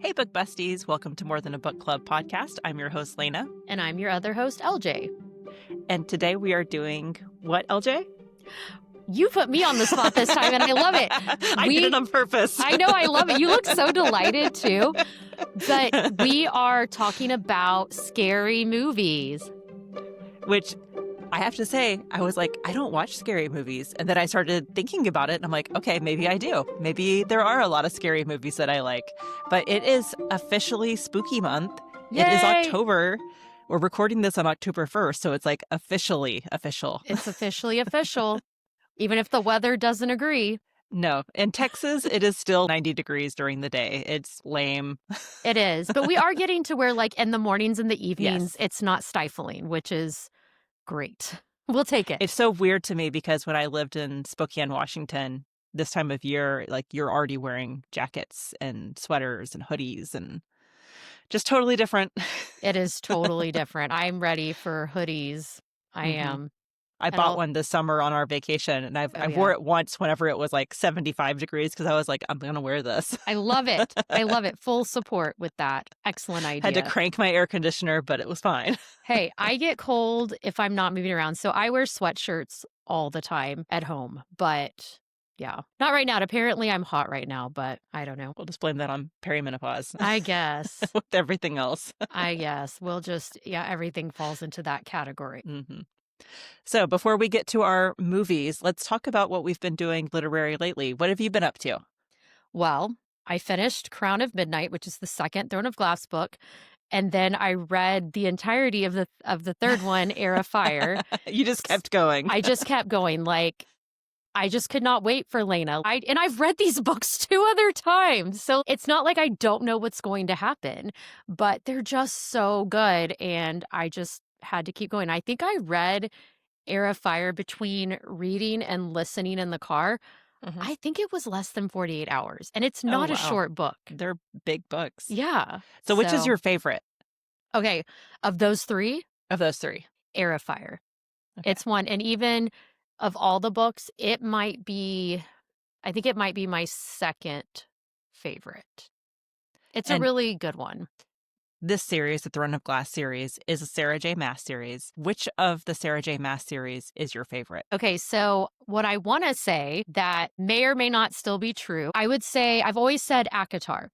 Hey, Book Busties. Welcome to More Than a Book Club podcast. I'm your host, Leyna. And I'm your other host, LJ. And today we are doing what, LJ? You put me on the spot this time, and I love it. I did it on purpose. I know, I love it. You look so delighted, too. But we are talking about scary movies. Which I have to say, I was like, I don't watch scary movies. And then I started thinking about it, and I'm like, okay, maybe I do. Maybe there are a lot of scary movies that I like. But it is officially spooky month. Yay! It is October. We're recording this on October 1st, so it's like officially official. It's officially official, even if the weather doesn't agree. No. In Texas, it is still 90 degrees during the day. It's lame. It is. But we are getting to where, like, in the mornings and the evenings, Yes. It's not stifling, which is great. We'll take it. It's so weird to me because when I lived in Spokane, Washington, this time of year, like, you're already wearing jackets and sweaters and hoodies and just totally different. It is totally different. I'm ready for hoodies. I am. I bought one this summer on our vacation, and I wore it once whenever it was like 75 degrees because I was like, I'm going to wear this. I love it. I love it. Full support with that. Excellent idea. Had to crank my air conditioner, but it was fine. Hey, I get cold if I'm not moving around, so I wear sweatshirts all the time at home. But yeah, not right now. Apparently, I'm hot right now, but I don't know. We'll just blame that on perimenopause. I guess. With everything else. I guess. We'll just, everything falls into that category. Mm-hmm. So before we get to our movies, let's talk about what we've been doing literary lately. What have you been up to? Well, I finished Crown of Midnight, which is the second Throne of Glass book. And then I read the entirety of the third one, Heir of Fire. You just kept going. I just kept going. Like, I just could not wait for Leyna. And I've read these books 2 other times. So it's not like I don't know what's going to happen, but they're just so good. And I just had to keep going. I think I read Heir of Fire between reading and listening in the car. Mm-hmm. I think it was less than 48 hours. And it's not a short book. They're big books. Yeah. So which is your favorite? Okay. Of those 3? Of those 3. Heir of Fire. Okay. It's one. And even of all the books, I think it might be my second favorite. It's a really good one. This series, the Throne of Glass series, is a Sarah J. Maas series. Which of the Sarah J. Maas series is your favorite? Okay, so what I want to say that may or may not still be true, I would say I've always said ACOTAR.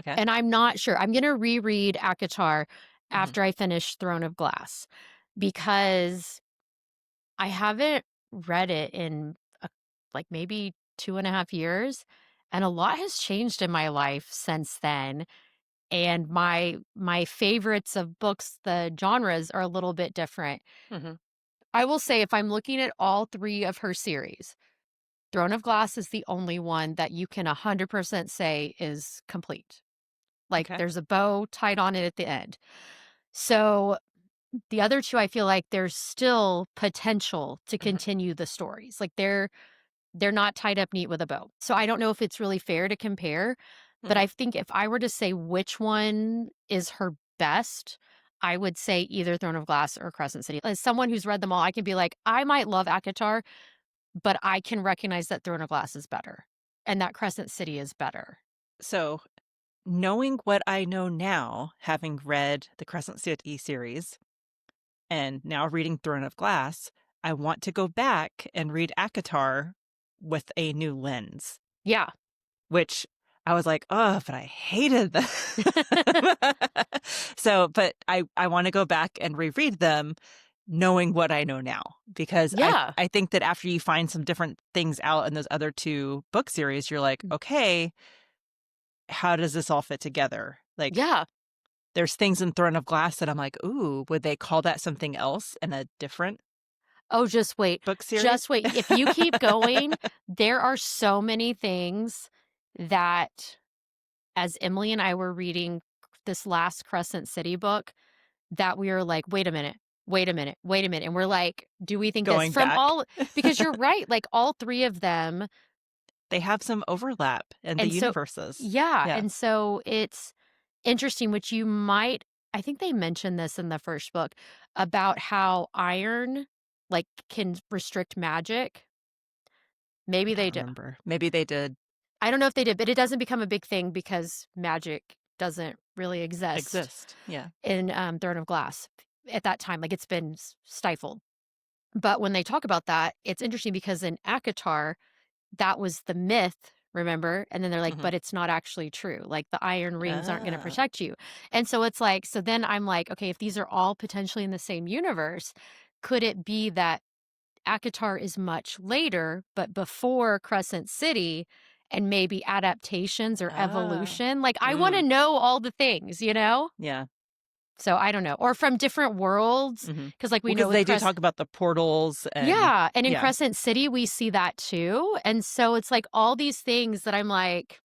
Okay. And I'm not sure. I'm going to reread ACOTAR after I finish Throne of Glass because I haven't read it in like maybe 2.5 years. And a lot has changed in my life since then. And my favorites of books, the genres are a little bit different. Mm-hmm. I will say if I'm looking at all 3 of her series, Throne of Glass is the only one that you can 100% say is complete. Like there's a bow tied on it at the end. So the other 2, I feel like there's still potential to continue the stories. Like they're not tied up neat with a bow. So I don't know if it's really fair to compare. But I think if I were to say which one is her best, I would say either Throne of Glass or Crescent City. As someone who's read them all, I can be like, I might love ACOTAR, but I can recognize that Throne of Glass is better and that Crescent City is better. So knowing what I know now, having read the Crescent City series and now reading Throne of Glass, I want to go back and read ACOTAR with a new lens. Yeah. Which I was like, oh, but I hated them. So, but I want to go back and reread them knowing what I know now. Because I think that after you find some different things out in those other 2 book series, you're like, okay, how does this all fit together? Like, there's things in Throne of Glass that I'm like, ooh, would they call that something else in a different just wait. book series? Just wait. If you keep going, there are so many things that as Emily and I were reading this last Crescent City book that we were like, wait a minute. And we're like, do we think going this from back. all, because you're right. Like all 3 of them, they have some overlap in the universes. Yeah. And so it's interesting, which you might, I think they mentioned this in the first book about how iron like can restrict magic. Maybe they did. Maybe they did. I don't know if they did, but it doesn't become a big thing because magic doesn't really exist Yeah. in Throne of Glass at that time. Like, it's been stifled. But when they talk about that, it's interesting because in ACOTAR, that was the myth, remember? And then they're like, Mm-hmm. but it's not actually true. Like, the iron rings aren't going to Ah. protect you. And so it's like, so then I'm like, okay, if these are all potentially in the same universe, could it be that ACOTAR is much later, but before Crescent City, and maybe adaptations or Ah. evolution? Like, I want to Mm. know all the things, you know? Yeah. So I don't know. Or from different worlds, Mm-hmm. because like we Well, know because with they do talk about the portals and yeah, and in yeah. Crescent City, we see that too. And so it's like all these things that I'm like,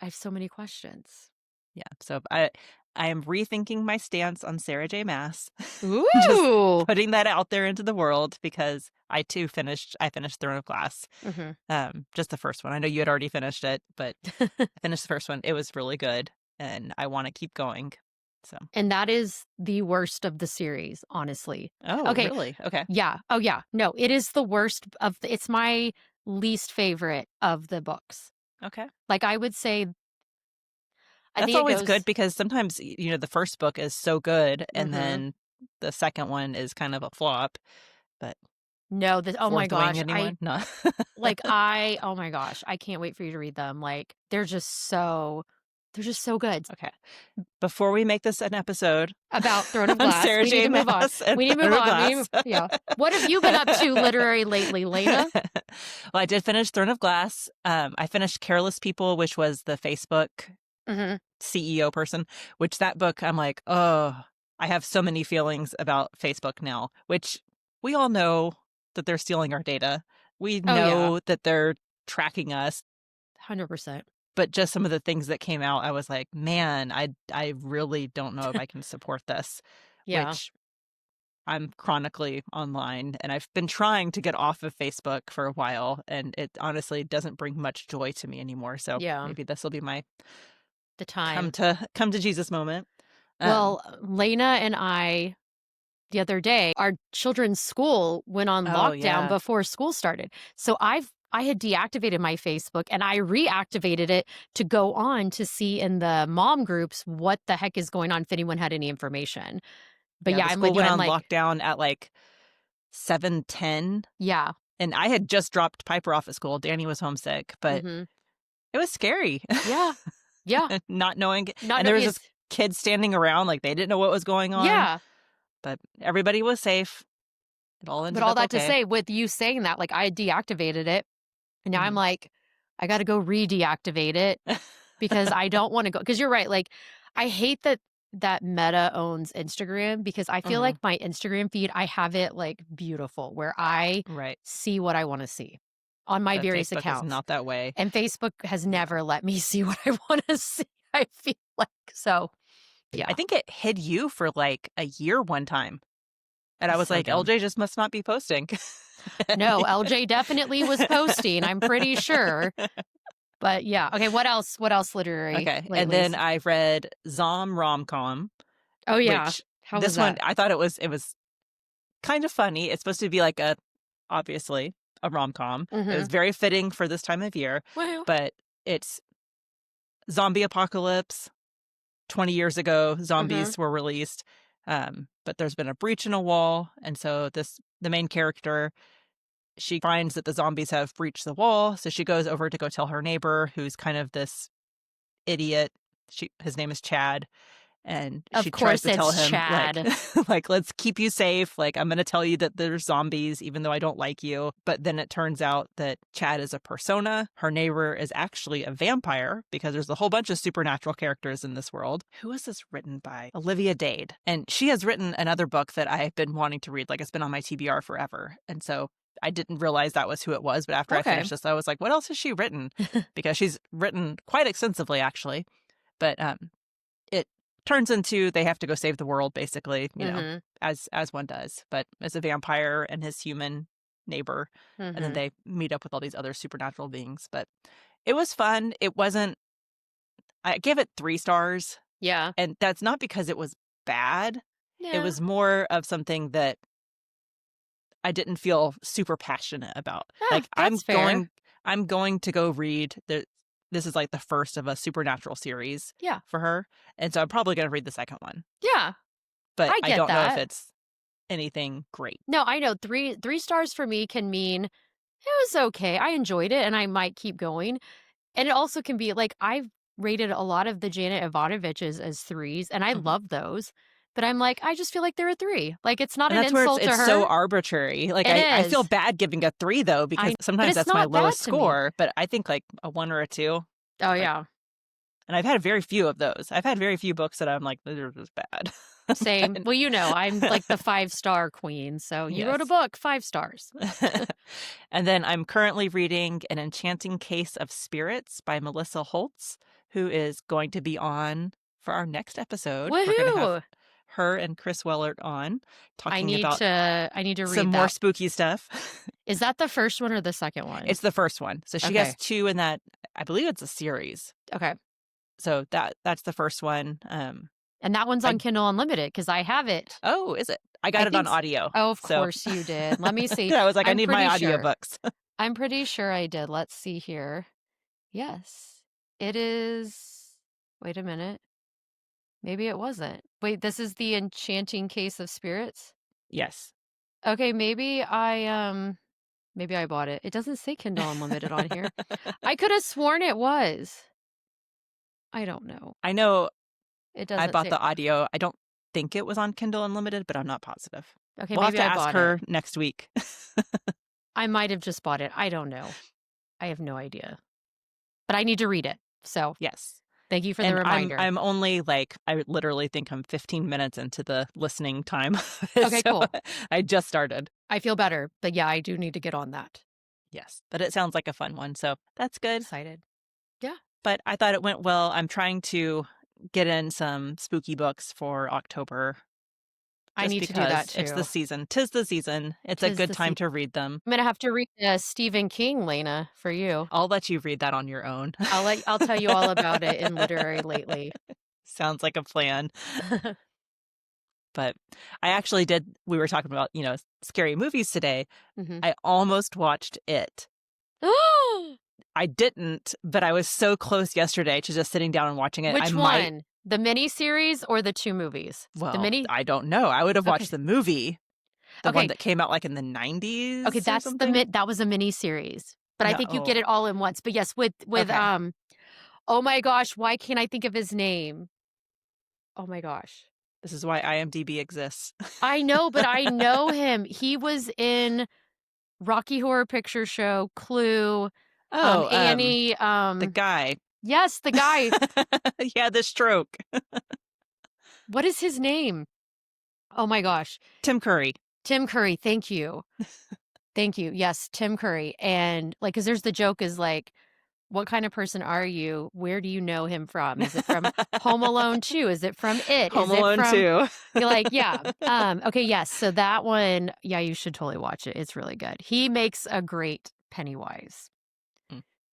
I have so many questions. Yeah. So I am rethinking my stance on Sarah J. Maas. Just Ooh. putting that out there into the world because I finished Throne of Glass. Hmm. Just the first one. I know you had already finished it, but I finished the first one. It was really good and I want to keep going. So. And that is the worst of the series, honestly. Oh, Okay. really? Okay. Yeah. Oh, yeah. No, it is the worst it's my least favorite of the books. Okay. Like, I would say, I That's think it always good goes, because sometimes, the first book is so good and hmm then the second one is kind of a flop, but no, oh my Fourth Wing, gosh. anyone? No. Oh my gosh, I can't wait for you to read them. Like, they're just so good. Okay. Before we make this an episode About Throne of on Glass, Sarah we need J. to move on. Maas and We need to move Throne of on. Glass. Yeah. What have you been up to literary lately, Leyna? Well, I did finish Throne of Glass. I finished Careless People, which was the Facebook Hmm. CEO person, which that book, I'm like, oh, I have so many feelings about Facebook now, which we all know that they're stealing our data. We Oh, yeah. know that they're tracking us, 100%. but just some of the things that came out, I was like, man, I really don't know if I can support this, Yeah. which I'm chronically online and I've been trying to get off of Facebook for a while and it honestly doesn't bring much joy to me anymore. So Yeah. maybe this will be my The come time. to Jesus moment. Um, Well, Leyna and I, the other day, our children's school went on oh lockdown yeah. before school started. So I had deactivated my Facebook and I reactivated it to go on to see in the mom groups what the heck is going on if anyone had any information. But Yeah, yeah, the I'm with school you. went I'm on like, lockdown at like 7:10 yeah. and I had just dropped Piper off at school. Danny was homesick, but Hmm. it was scary. Yeah. Yeah. Not knowing Not and no there was yes. just kids standing around like they didn't know what was going on, Yeah. but everybody was safe. It all But ended all up that to okay. say, with you saying that, like, I deactivated it, and now I'm Mhm. like, I gotta go re-deactivate it because I don't wanna go. Because 'cause you're right, like, I hate that Meta owns Instagram because I feel like Mhm. my Instagram feed, I have it, like, beautiful, where I Right. see what I wanna see on my But various Facebook is accounts, not that way. and Facebook has Yeah. never let me see what I wanna see, I feel like. So, I yeah. think it hid you for like a year one time. And I That's was so like, dumb. LJ just must not be posting. No, LJ definitely was posting, I'm pretty sure. But yeah. Okay, what else? What else literary Okay. And lately? then I read Zom Romcom, Oh, yeah. which How was this one that? I thought it was kind of funny. It's supposed to be like obviously a rom-com. It was Mhm. very fitting for this time of year, Woohoo. but it's zombie apocalypse. 20 years ago, Mhm. zombies were released. But there's been a breach in a wall, and so the main character, she finds that the zombies have breached the wall, so she goes over to go tell her neighbor, who's kind of this idiot. His name is Chad, and she Of tries course to tell it's him like Chad. like let's keep you safe, like I'm going to tell you that there's zombies even though I don't like you. But then it turns out that Chad is a persona, her neighbor is actually a vampire, because there's a whole bunch of supernatural characters in this world. Who is this written by? Olivia Dade, and she has written another book that I've been wanting to read. Like, it's been on my TBR forever, and so I didn't realize that was who it was, but after I Okay. finished this I was like, what else has she written? Because she's written quite extensively actually. But it turns into they have to go save the world, basically, Mhm. as one does, but as a vampire and his human neighbor. And then Mhm. they meet up with all these other supernatural beings. But it was fun. It wasn't, I gave it 3 stars. Yeah. And that's not because it was bad. It Yeah. was more of something that I didn't feel super passionate about. Ah, Like that's fair. I'm going to go read this is like the first of a supernatural series Yeah. for her. And so I'm probably going to read the second one. Yeah. But I get don't know if that. it's anything great. No, I know. Three stars for me can mean it was okay. I enjoyed it and I might keep going. And it also can be like I've rated a lot of the Janet Ivanoviches as 3s, and I love those. But I'm like, I just feel like they're a 3. Like, it's not And an that's where insult to it's her. so arbitrary. Like, It I feel is. bad giving a 3, though, because But sometimes it's that's my not bad lowest to me. score. But I think like a 1 or a 2. Oh, like, yeah. And I've had very few of those. I've had very few books that I'm like, they're just bad. Same. Well, you know, I'm like the 5-star queen. So you wrote a book, 5 stars. And then I'm currently reading An Enchanting Case of Spirits by Melissa Holtz, who is going to be on for our next episode. Woohoo! We're going to have her and Chris Wellert on talking about I need to read some more spooky stuff. Is that the first one or the second one? It's the first one. So she has 2 in that. I believe it's a series. Okay. So that's the first one. And that one's on Kindle Unlimited because I have it. Oh, is it? I got it on audio. Oh, of course you did. Let me see. I was like, I need my audiobooks. I'm pretty sure I did. Let's see here. Yes, it is. Wait a minute. Maybe it wasn't. Wait, this is The Enchanting Case of Spirits? Yes. Okay, maybe I bought it. It doesn't say Kindle Unlimited on here. I could have sworn it was. I don't know. I know it doesn't. I bought the audio. I don't think it was on Kindle Unlimited, but I'm not positive. Okay, we'll maybe have to I ask her next week. I might have just bought it. I don't know. I have no idea. But I need to read it. So yes. Thank you for the reminder. I'm only like, I literally think I'm 15 minutes into the listening time. Okay, cool. I just started. I feel better. But yeah, I do need to get on that. Yes. But it sounds like a fun one. So that's good. Excited. Yeah. But I thought it went well. I'm trying to get in some spooky books for October. I need to do that too. It's the season. 'Tis the season. It's a good time to read them. I'm going to have to read Stephen King, Leyna, for you. I'll let you read that on your own. I'll tell you all about it in Literary Lately. Sounds like a plan. But I actually we were talking about, scary movies today. I almost watched It. I didn't, but I was so close yesterday to just sitting down and watching it. Which one? The miniseries or the 2 movies? Well, the mini? I don't know. I would have watched the movie, the one that came out like in the 90s. Okay, that was a miniseries. But I think you get it all in once. But yes, with oh my gosh, why can't I think of his name? Oh my gosh. This is why IMDb exists. I know, but I know him. He was in Rocky Horror Picture Show, Clue, Annie. The guy. Yes, the guy. He had the stroke. What is his name? Oh my gosh. Tim Curry. Tim Curry. Thank you. Thank you. Yes, Tim Curry. And like, because there's the joke is like, what kind of person are you? Where do you know him from? Is it from Home Alone 2? Is it from It? Home Alone 2. You're like, yeah. Okay, yes. So that one, yeah, you should totally watch it. It's really good. He makes a great Pennywise.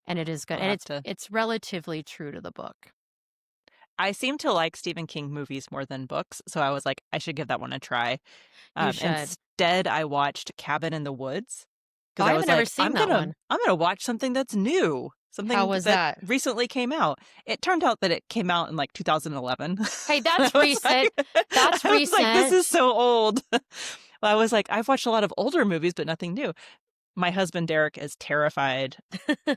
And it is good. And it's relatively true to the book. I seem to like Stephen King movies more than books, so I was like, I should give that one a try. You should. Instead, I watched Cabin in the Woods. Oh, I haven't ever seen that one. I'm going to watch something that's new. How was that? Recently came out. It turned out that it came out in like 2011. Hey, that's recent. That's recent. Like, this is so old. Well, I was like, I've watched a lot of older movies, but nothing new. My husband, Derek, is terrified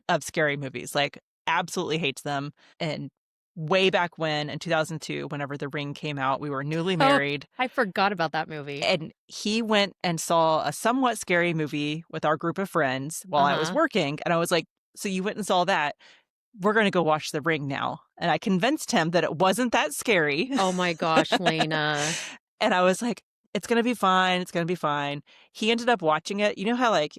of scary movies, like absolutely hates them. And way back when, in 2002, whenever The Ring came out, we were newly married. I forgot about that movie. And he went and saw a somewhat scary movie with our group of friends while I was working. And I was like, so you went and saw that. We're going to go watch The Ring now. And I convinced him that it wasn't that scary. Oh my gosh, Leyna. And I was like, it's going to be fine. It's going to be fine. He ended up watching it. You know how like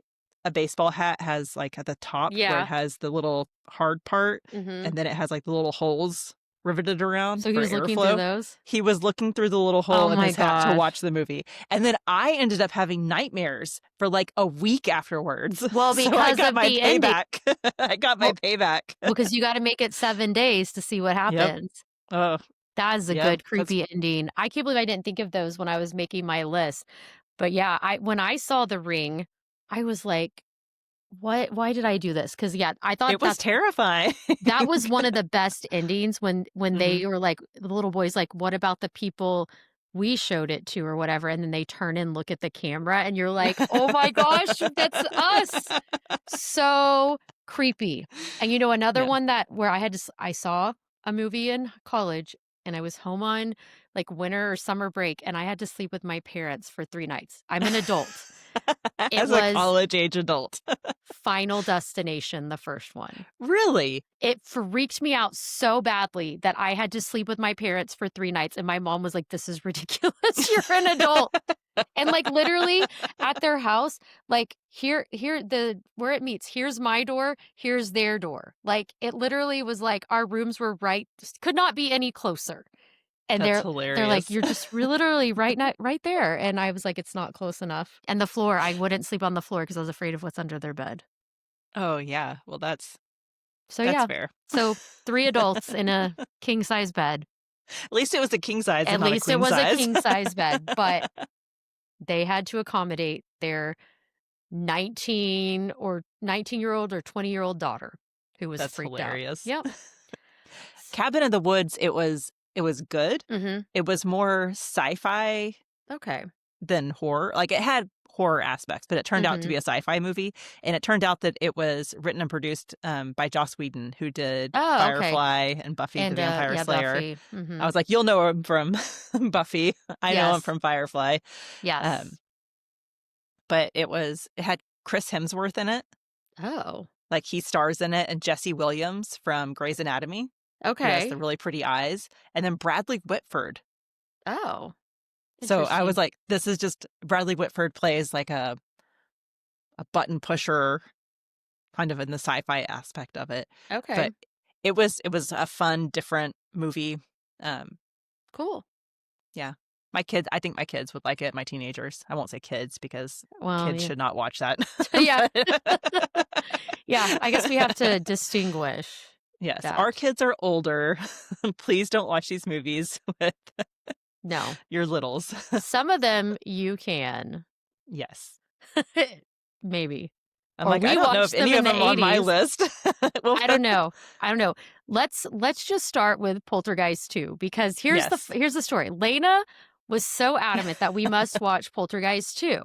a baseball hat has like at the top where it has the little hard part and then it has like the little holes riveted around. So he was looking through those? He was looking through the little hole in his hat to watch the movie. And then I ended up having nightmares for like a week afterwards. Well, because I got of my the payback. I got my payback. Because you got to make it 7 days to see what happens. Oh, that is a good creepy ending. I can't believe I didn't think of those when I was making my list. But yeah, when I saw The Ring, I was like, why did I do this? Because yeah, I thought It was terrifying. that was one of the best endings when Mhm. they were like, the little boy's like, "What about the people we showed it to," or whatever, and then they turn and look at the camera, and you're like, "Oh my gosh, that's us." So creepy. And another Yeah. one that where I saw a movie in college, and I was home on, like, winter or summer break, and I had to sleep with my parents for 3 nights. I'm an adult. It As a was college-age adult. Final Destination, the first one. Really? It freaked me out so badly that I had to sleep with my parents for 3 nights, and my mom was like, "This is ridiculous. You're an adult." And, like, literally at their house, like, here the where it meets, here's my door, here's their door. Like, it literally was like our rooms were right could not be any closer. And That's they're like, hilarious. "You're just literally right there." And I was like, "It's not close enough." And the floor, I wouldn't sleep on the floor because I was afraid of what's under their bed. Oh, yeah. Well, So, that's yeah. fair. So, 3 adults in a king size bed. At least it was a king size and At not a least it queen was a size. king size bed, but they had to accommodate their 19-year-old or 20-year-old daughter who was That's freaked out. hilarious. Yep. Cabin in the Woods, it was good. Mhm. It was more sci-fi Okay. than horror. Like, it had horror aspects, but it turned out to be Mhm. a sci-fi movie, and it turned out that it was written and produced, by Joss Whedon, who did Oh, okay. Firefly and Buffy the And, Vampire yeah, Slayer. Buffy. I Mhm. was like, "You'll know him from Buffy. I know him Yes. from Firefly." Um, Yes. but it had Chris Hemsworth in it. Oh, Like, he stars in it, and Jesse Williams from Grey's Anatomy, who has the okay. really pretty eyes, and then Bradley Whitford. Oh, So I was interesting. like, this is just Bradley Whitford plays like a button pusher kind of in the sci-fi aspect of it. Okay. But it was a fun, different movie. Um, Cool. yeah. I think my kids would like it, my teenagers. I won't say kids because Well, kids yeah. should not watch that. Yeah. But Yeah, I guess we have to distinguish yes, our that. kids are older. Please don't watch these movies with No. your littles. Some of them you can. Yes. Maybe. I'm Or like, I we don't know if watched them any in of the them on my '80s. list will I don't know. I don't know. Let's just start with Poltergeist 2 because Yes. here's the story. Lena was so adamant that we must watch Poltergeist 2.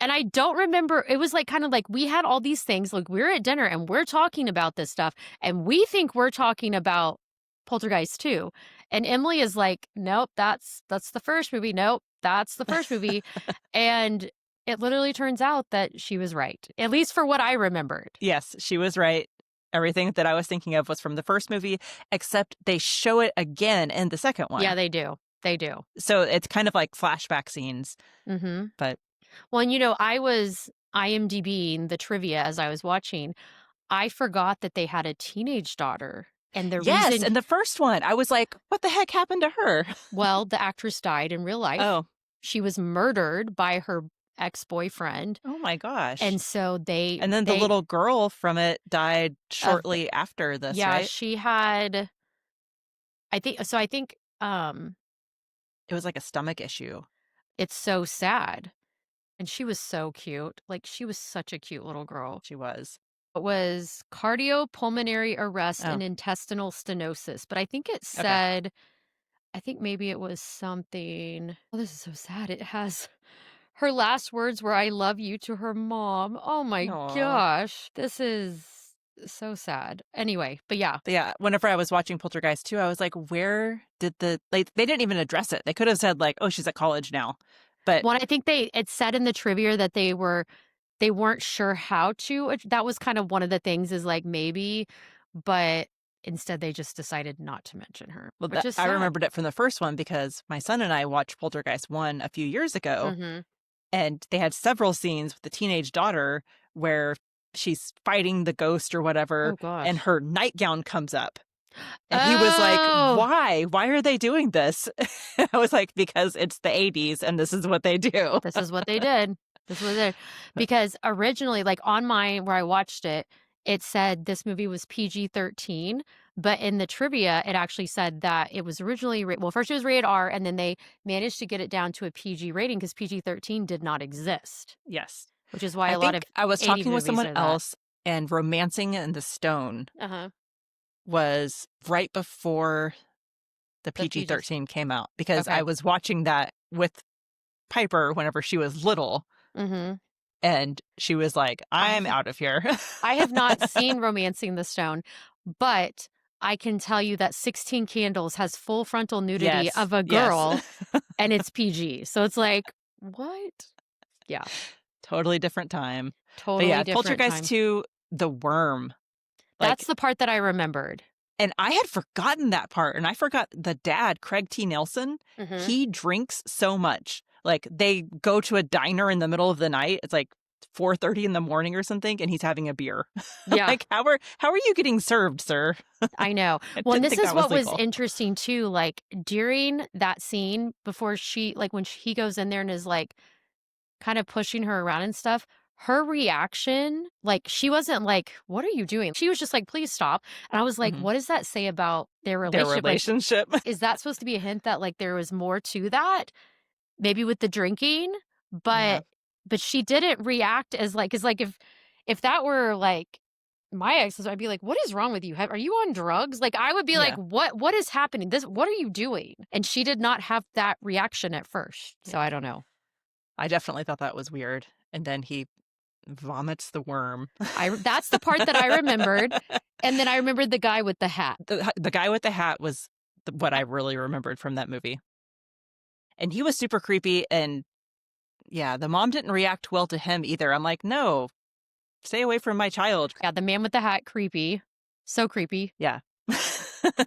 And I don't remember, it was like kind of like we had all these things, like we're at dinner and we're talking about this stuff and we think we're talking about Poltergeist 2. And Emily is like, "Nope, that's the first movie. Nope, that's the first movie." And it literally turns out that she was right, at least for what I remembered. Yes, she was right. Everything that I was thinking of was from the first movie, except they show it again in the second Yeah, one. they do. They do. So it's kind of like flashback scenes, Mhm. but Well, and I was IMDbing the trivia as I was watching. I forgot that they had a teenage daughter, and the yes, reason in the first one, I was like, what the heck happened to her? well, the actress died in real life. Oh, She was murdered by her ex-boyfriend, oh my gosh. and so And then the little girl from it died of shortly after this, yeah, right? she had I think It was like a stomach issue. it's so sad, and she was so cute. Like, she was such a cute little girl. She was. It was cardiopulmonary arrest Oh, and intestinal stenosis, but I think it okay. said I think maybe it was something oh, this is so sad. It has her last words were, "I love you," to her mom. Oh my Aw. gosh. This is so sad. Anyway, but yeah. But yeah, whenever I was watching Poltergeist 2, I was like, where did they didn't even address it. They could have said like, oh, she's at college now. But Well, I think it said in the trivia that they weren't sure how to that was kind of one of the things is like maybe, but instead they just decided not to mention her, well, which is I sad. remembered it from the first one because my son and I watched Poltergeist 1 a few years ago, Mhm. and they had several scenes with the teenage daughter where she's fighting the ghost or whatever, Oh and gosh. her nightgown comes up. And he was like, Oh, "Why? Why are they doing this?" I was like, "Because it's the '80s and this is what they do." this is what they did. This was it. Because originally, like on mine where I watched it, it said this movie was PG-13, but in the trivia, it actually said that it was originally well, first it was rated R, and then they managed to get it down to a PG rating because PG-13 did not exist. Yes. Which is why I a lot think of I was 80 talking with movies someone are that. else, and Romancing in the Stone was right before the The PGs. PG-13 came out, because Okay. I was watching that with Piper whenever she was little, and she was like, I'm out of here. I have not seen Romancing the Stone, but I can tell you that 16 Candles has full frontal nudity Yes, of a yes. girl, and it's PG. So it's like, what? Yeah. Totally different time. But Totally yeah, different Poltergeist time. 2, the worm. That's Like, the part that I remembered. and I had forgotten that part, and I forgot the dad, Craig T. Nelson, he drinks so much. Like, they go to a diner in the middle of the night. It's like 4:30 in the morning or something, and he's having a beer. Yeah. Like, how are you getting served, sir? I know. I Well, and didn't this think is that was what was legal. interesting too. Like during that scene, before she, like when he goes in there and is like kind of pushing her around and stuff, her reaction, like she wasn't like, "What are you doing?" She was just like, "Please stop." And I was like, "What does that say about their Their relationship? Like, relationship. is that supposed to be a hint that like there was more to that? Maybe with the drinking, Yeah. but she didn't react as like, cause like if that were like my exes, I'd be like, "What is wrong with you? Are you on drugs?" Like I would be like, Yeah. What is happening? What are you doing?" And she did not have that reaction at first. So I don't know. I definitely thought that was weird. And then he vomits the worm. That's the part that I remembered, and then I remembered the guy with the hat. The guy with the hat was what I really remembered from that movie. And he was super creepy, and yeah, the mom didn't react well to him either. I'm like, no, stay away from my child. Yeah, the man with the hat, creepy. So creepy. Yeah.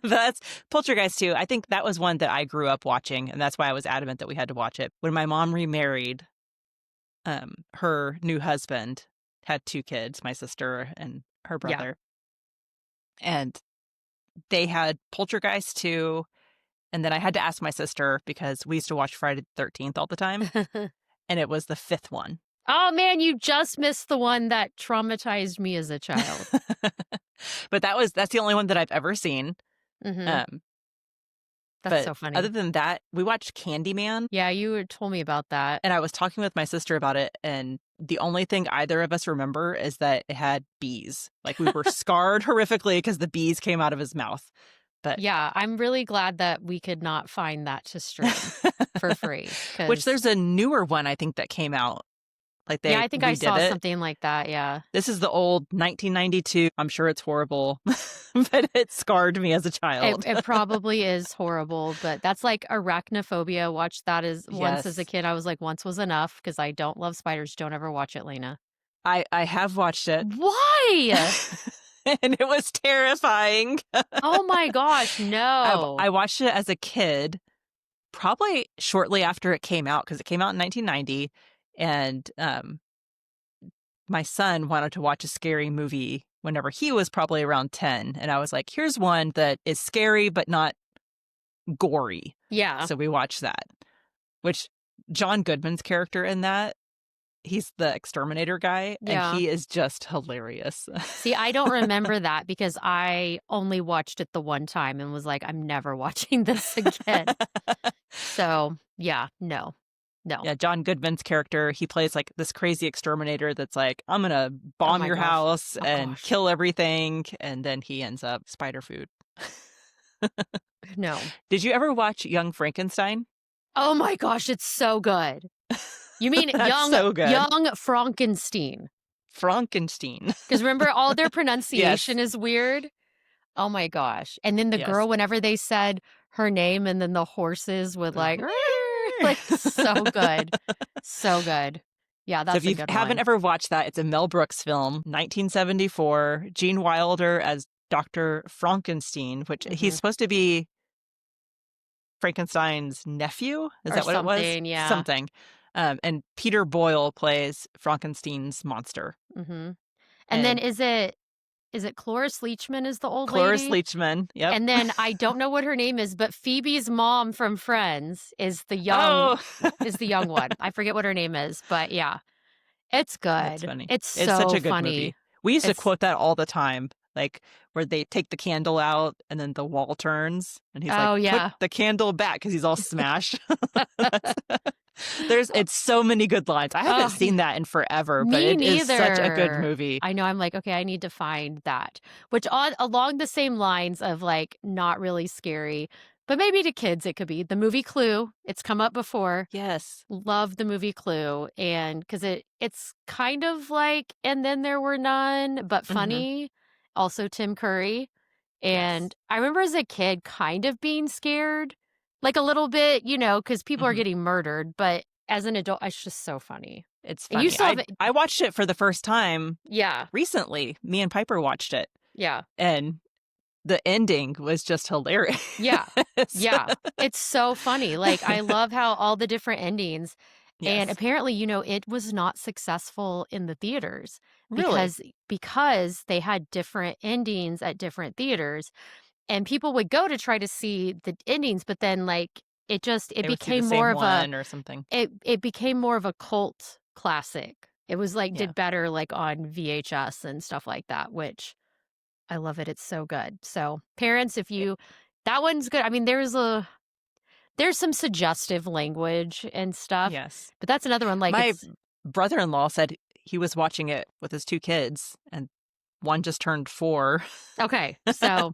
That's Poltergeist 2. I think that was one that I grew up watching, and that's why I was adamant that we had to watch it. When my mom remarried, her new husband had 2 kids, my sister and her brother. Yeah. And they had Poltergeist 2, and then I had to ask my sister because we used to watch Friday the 13th all the time, and it was the 5th one. Oh man, you just missed the one that traumatized me as a child. But that's the only one that I've ever seen. That's But so funny. other than that, we watched Candyman. Yeah, you had told me about that. And I was talking with my sister about it, and the only thing either of us remember is that it had bees. Like, we were scarred horrifically because the bees came out of his mouth. But yeah, I'm really glad that we could not find that to stream for free. Which there's a newer one, I think, that came out. Like, yeah, I think I saw it. something like that, yeah. This is the old 1992. I'm sure it's horrible, but it scarred me as a child. It probably is horrible, but that's like arachnophobia. Watched that once as a kid. I was like, once was enough because I don't love spiders. Don't ever watch it, Leyna. I have watched it. Why? And it was terrifying. Oh my gosh, no. I watched it as a kid, probably shortly after it came out, because it came out in 1990. And my son wanted to watch a scary movie whenever he was probably around 10. And I was like, here's one that is scary but not gory. Yeah. So we watched that, which John Goodman's character in that, he's the exterminator guy, and he is just hilarious. See, I don't remember that because I only watched it the one time and was like, I'm never watching this again. So, yeah, no. Yeah, John Goodman's character, he plays like this crazy exterminator that's like, I'm going to bomb your house and kill everything. And then he ends up spider food. No. Did you ever watch Young Frankenstein? Oh my gosh, it's so good. You mean young Frankenstein? Frankenstein. Because remember, all their pronunciation is weird. Oh my gosh. And then the girl, whenever they said her name and then the horses would like so good. So good. Yeah, that's so if you haven't ever watched that, it's a Mel Brooks film, 1974. Gene Wilder as Dr. Frankenstein, which he's supposed to be Frankenstein's nephew. Is that what it was? Yeah. Something. And Peter Boyle plays Frankenstein's monster. And then is it Cloris Leachman is the old lady? Cloris Leachman, yep. And then I don't know what her name is, but Phoebe's mom from Friends is the young one. I forget what her name is, but yeah. It's good. That's funny. It's such a good funny. Movie. We used to quote that all the time, like where they take the candle out and then the wall turns and he's like, put the candle back because he's all smashed. It's so many good lines. I haven't seen that in forever, but me it is such a good neither. movie. I know, I'm like, okay, I need to find that. Which along the same lines of like not really scary, but maybe to kids it could be the movie Clue. It's come up before. Yes. Love the movie Clue, and because it's kind of like And Then There Were None, but Mm-hmm. funny. Also Tim Curry. Yes. And I remember as a kid kind of being scared, like a little bit, because people are Mm-hmm. getting murdered. But as an adult, it's just so funny. It's And you funny. still have it. I watched it for the first time Yeah. recently. Me and Piper watched it, Yeah. and the ending was just hilarious. Yeah. Yeah. It's so funny. Like, I love how all the different endings, and Yes. apparently, it was not successful in the theaters Really? because they had different endings at different theaters, and people would go to try to see the endings, but then like it They would see the became same more of a one or something. it became more of a cult classic. It was like Yeah. did better like on VHS and stuff like that, which I love it. It's so good. So, parents, if It- you that one's good. I mean, there's some suggestive language and stuff, yes. but that's another one, like, My it's brother-in-law said he was watching it with his two kids, and one just turned 4. okay, so,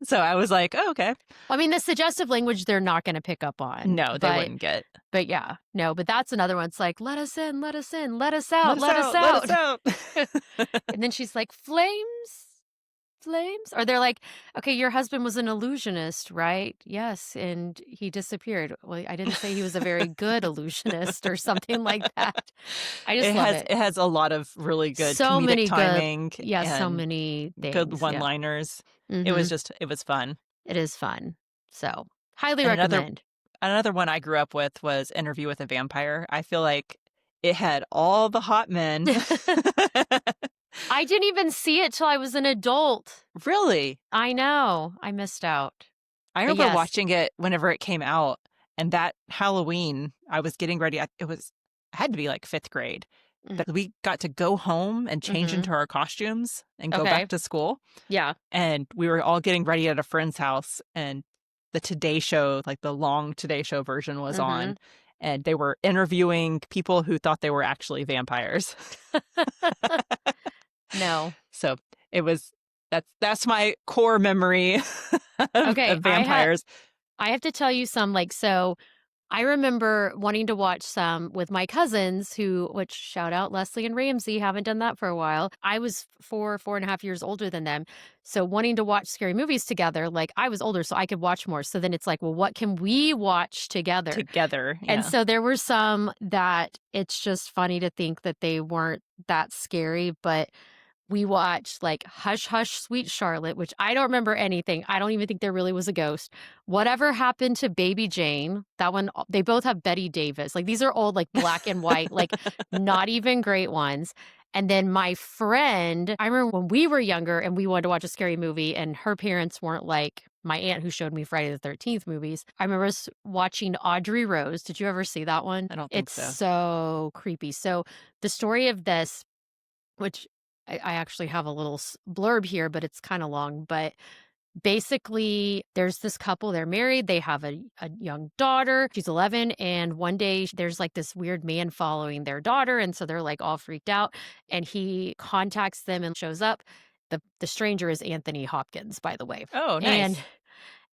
So I was like, oh, okay. I mean, the suggestive language they're not gonna pick up on, No, they but wouldn't get. yeah, no, but that's another one, it's like, "Let us in, let us in, let us Let out, us let us out, let us out." out. And then she's like, "Flames? Flames?" Or they're like, "Okay, your husband was an illusionist, right?" "Yes, and he disappeared." "Well, I didn't say he was a very good illusionist," or something like that. I just love it. It has a lot of really good So comedic many good timing Yeah, so and many good things, yeah. one-liners. Mhm. It was fun. It is fun. So, highly And recommend. another one I grew up with was Interview with a Vampire. I feel like it had all the hot men. I didn't even see it till I was an adult. Really? I know. I missed out. I But remember yes. watching it whenever it came out, and that Halloween, I was getting ready. I had to be like 5th grade, Mm, but we got to go home and change mhm. into our costumes and go Okay. back to school. Yeah. And we were all getting ready at a friend's house, and the Today Show, like the long Today Show version, was on, Mhm. and they were interviewing people who thought they were actually vampires. No. So it was that's my core memory Okay, of vampires. I have to tell you some, like, so I remember wanting to watch some with my cousins which shout out Leslie and Ramsey, haven't done that for a while. I was 4.5 years older than them. So wanting to watch scary movies together, like I was older, so I could watch more. So then it's like, well, what can we watch together? Together, And yeah. so there were some that it's just funny to think that they weren't that scary, but we watched, like, Hush Hush Sweet Charlotte, which I don't remember anything. I don't even think there really was a ghost. Whatever Happened to Baby Jane, that one, they both have Betty Davis. Like, these are old, like, black and white, like, not even great ones. And then my friend, I remember when we were younger and we wanted to watch a scary movie, and her parents weren't like my aunt who showed me Friday the 13th movies. I remember us watching Audrey Rose. Did you ever see that one? I don't think It's so. so creepy. So the story of this, which I actually have a little blurb here, but it's kind of long. But basically, there's this couple, they're married, they have a young daughter. She's 11. And one day, there's like this weird man following their daughter. And so they're like all freaked out. And he contacts them and shows up. The stranger is Anthony Hopkins, by the way. Oh, And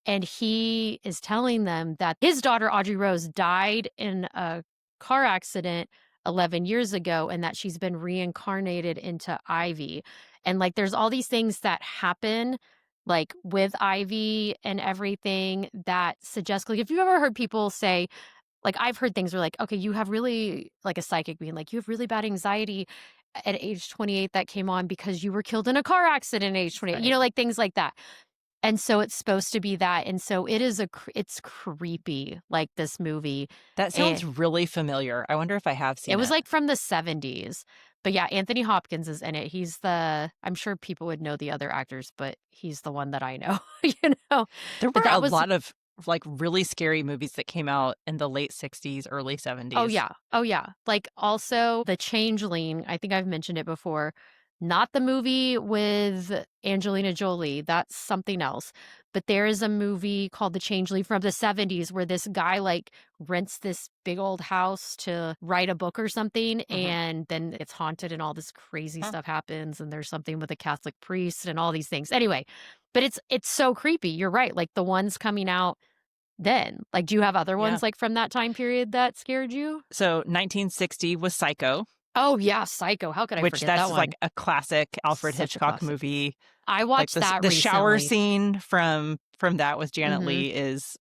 nice. he is telling them that his daughter, Audrey Rose, died in a car accident 11 years ago, and that she's been reincarnated into Ivy. And like, there's all these things that happen, like with Ivy and everything, that suggest, like, if you've ever heard people say, like, I've heard things where, like, okay, you have really, like a psychic being like, you have really bad anxiety at age 28 that came on because you were killed in a car accident at age 28, Right. like things like that. And so it's supposed to be that, and so it's creepy, like, this movie, That and sounds really familiar. I wonder if I have it seen was, it. like, from the '70s, but yeah, Anthony Hopkins is in it. I'm sure people would know the other actors, but he's the one that I know, you know? There But were a that was lot of like really scary movies that came out in the late 60s, early Oh, 70s. yeah. Oh, yeah. Like, also The Changeling, I think I've mentioned it before. Not the movie with Angelina Jolie, that's something else. But there is a movie called The Changeling from the 70s where this guy, like, rents this big old house to write a book or something, and then it's haunted and all this crazy stuff happens, and there's something with a Catholic priest and all these things. Anyway, but it's so creepy, you're right, like, the ones coming out then. Like, do you have other Yeah. ones, like, from that time period that scared you? So 1960 was Psycho, Oh, yeah, Psycho, how could I which forget that's that just one? like a classic Alfred Such a Hitchcock classic. movie. I Like watched that the shower recently. scene from that with Janet Mhm. Leigh is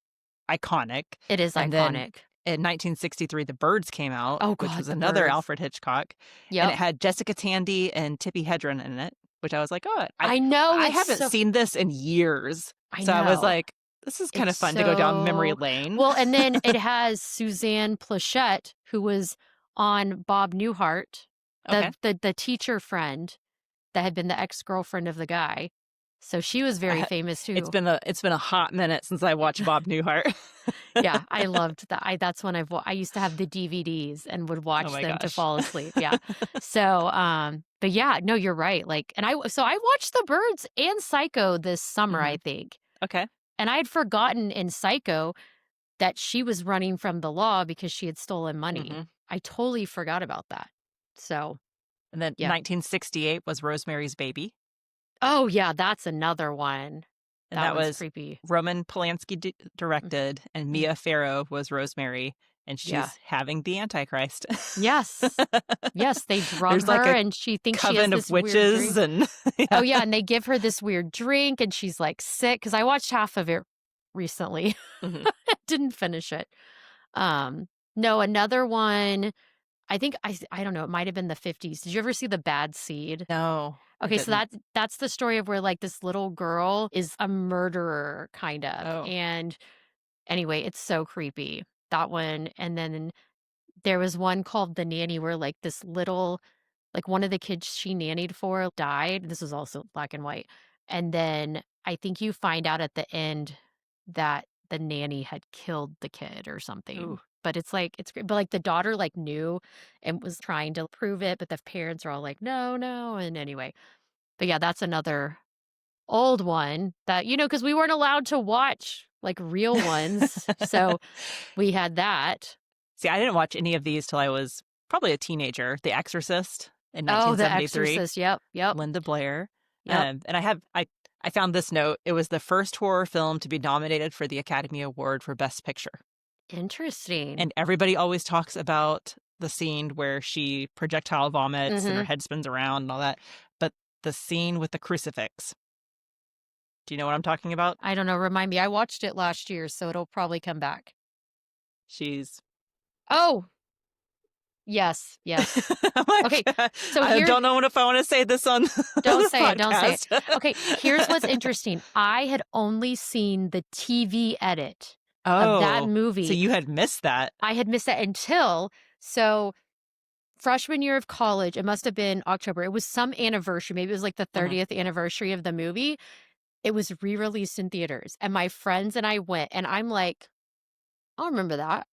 iconic. It is And then iconic. in 1963, The Birds came out, Oh which god, was The another Birds. Alfred Hitchcock, and Yep. it had Jessica Tandy and Tippi Hedren in it, which I was like, "Oh, I know, I it's haven't so seen this in years." I So I was know. like, "This is kind It's of fun to go down memory so lane." well, and then it has Suzanne Pleshette, who was on Bob Newhart, Okay. the teacher friend that had been the ex-girlfriend of the guy. So she was very I famous it's too. been a hot minute since I watched Bob Newhart. Yeah, I loved that. That's when I used to have the DVDs and would Oh watch my them to gosh. fall asleep. Yeah. So, but yeah, no, you're right. Like, and I watched The Birds and Psycho this summer, I Mhm. think. Okay. And I had forgotten in Psycho that she was running from the law because she had stolen money. Mhm. I totally forgot about that. So, And then yeah. 1968 was Rosemary's Baby. Oh, yeah, that's another one. And That that one's was creepy. Roman Polanski Mm, directed, and mm, Mia Farrow was Rosemary, and yeah. she's having the Antichrist. Yes. Yes, they drug There's like her a and she thinks she has coven of this weird witches drink. and Oh, yeah. yeah, and they give her this weird drink and she's, like, sick. Because I watched half of it recently. Mhm. Didn't finish it. Um, no, another one, I think I don't know, it might have been the '50s. Did you ever see The Bad Seed? No, I Okay, so didn't. that's the story of where, like, this little girl is a murderer, kind of, Oh. and anyway, it's so creepy. That one, and then there was one called The Nanny where, like, this little like, one of the kids she nannied for died. This was also black and white, and then I think you find out at the end that the nanny had killed the kid or something. Ooh. But it's like it's great, but, like, the daughter, like, knew and was trying to prove it, but the parents are all like, "No, no," and anyway. But, yeah, that's another old one that because we weren't allowed to watch, like, real ones, so we had that. See, I didn't watch any of these till I was probably a teenager. The Exorcist in Oh, The 1973, Exorcist, yep, yep, Linda Blair. yep. And I found this note. It was the first horror film to be nominated for the Academy Award for Best Picture. Interesting. And everybody always talks about the scene where she projectile vomits and her Mhm. head spins around and all that. But the scene with the crucifix. Do you know what I'm talking about? I don't know, remind me, I watched it last year, so it'll probably come back. She's Oh! Yes, yes. I'm like, Okay, so I here don't know if I want to say this on don't the say it, don't say it. podcast. Okay, here's what's interesting. I had only seen the TV edit of that Oh, so movie. you had missed that. I had missed that until so freshman year of college, it must have been October. It was some anniversary, maybe it was like the Mhm. 30th anniversary of the movie. It was re-released in theaters, and my friends and I went, and I'm like, "I don't remember that.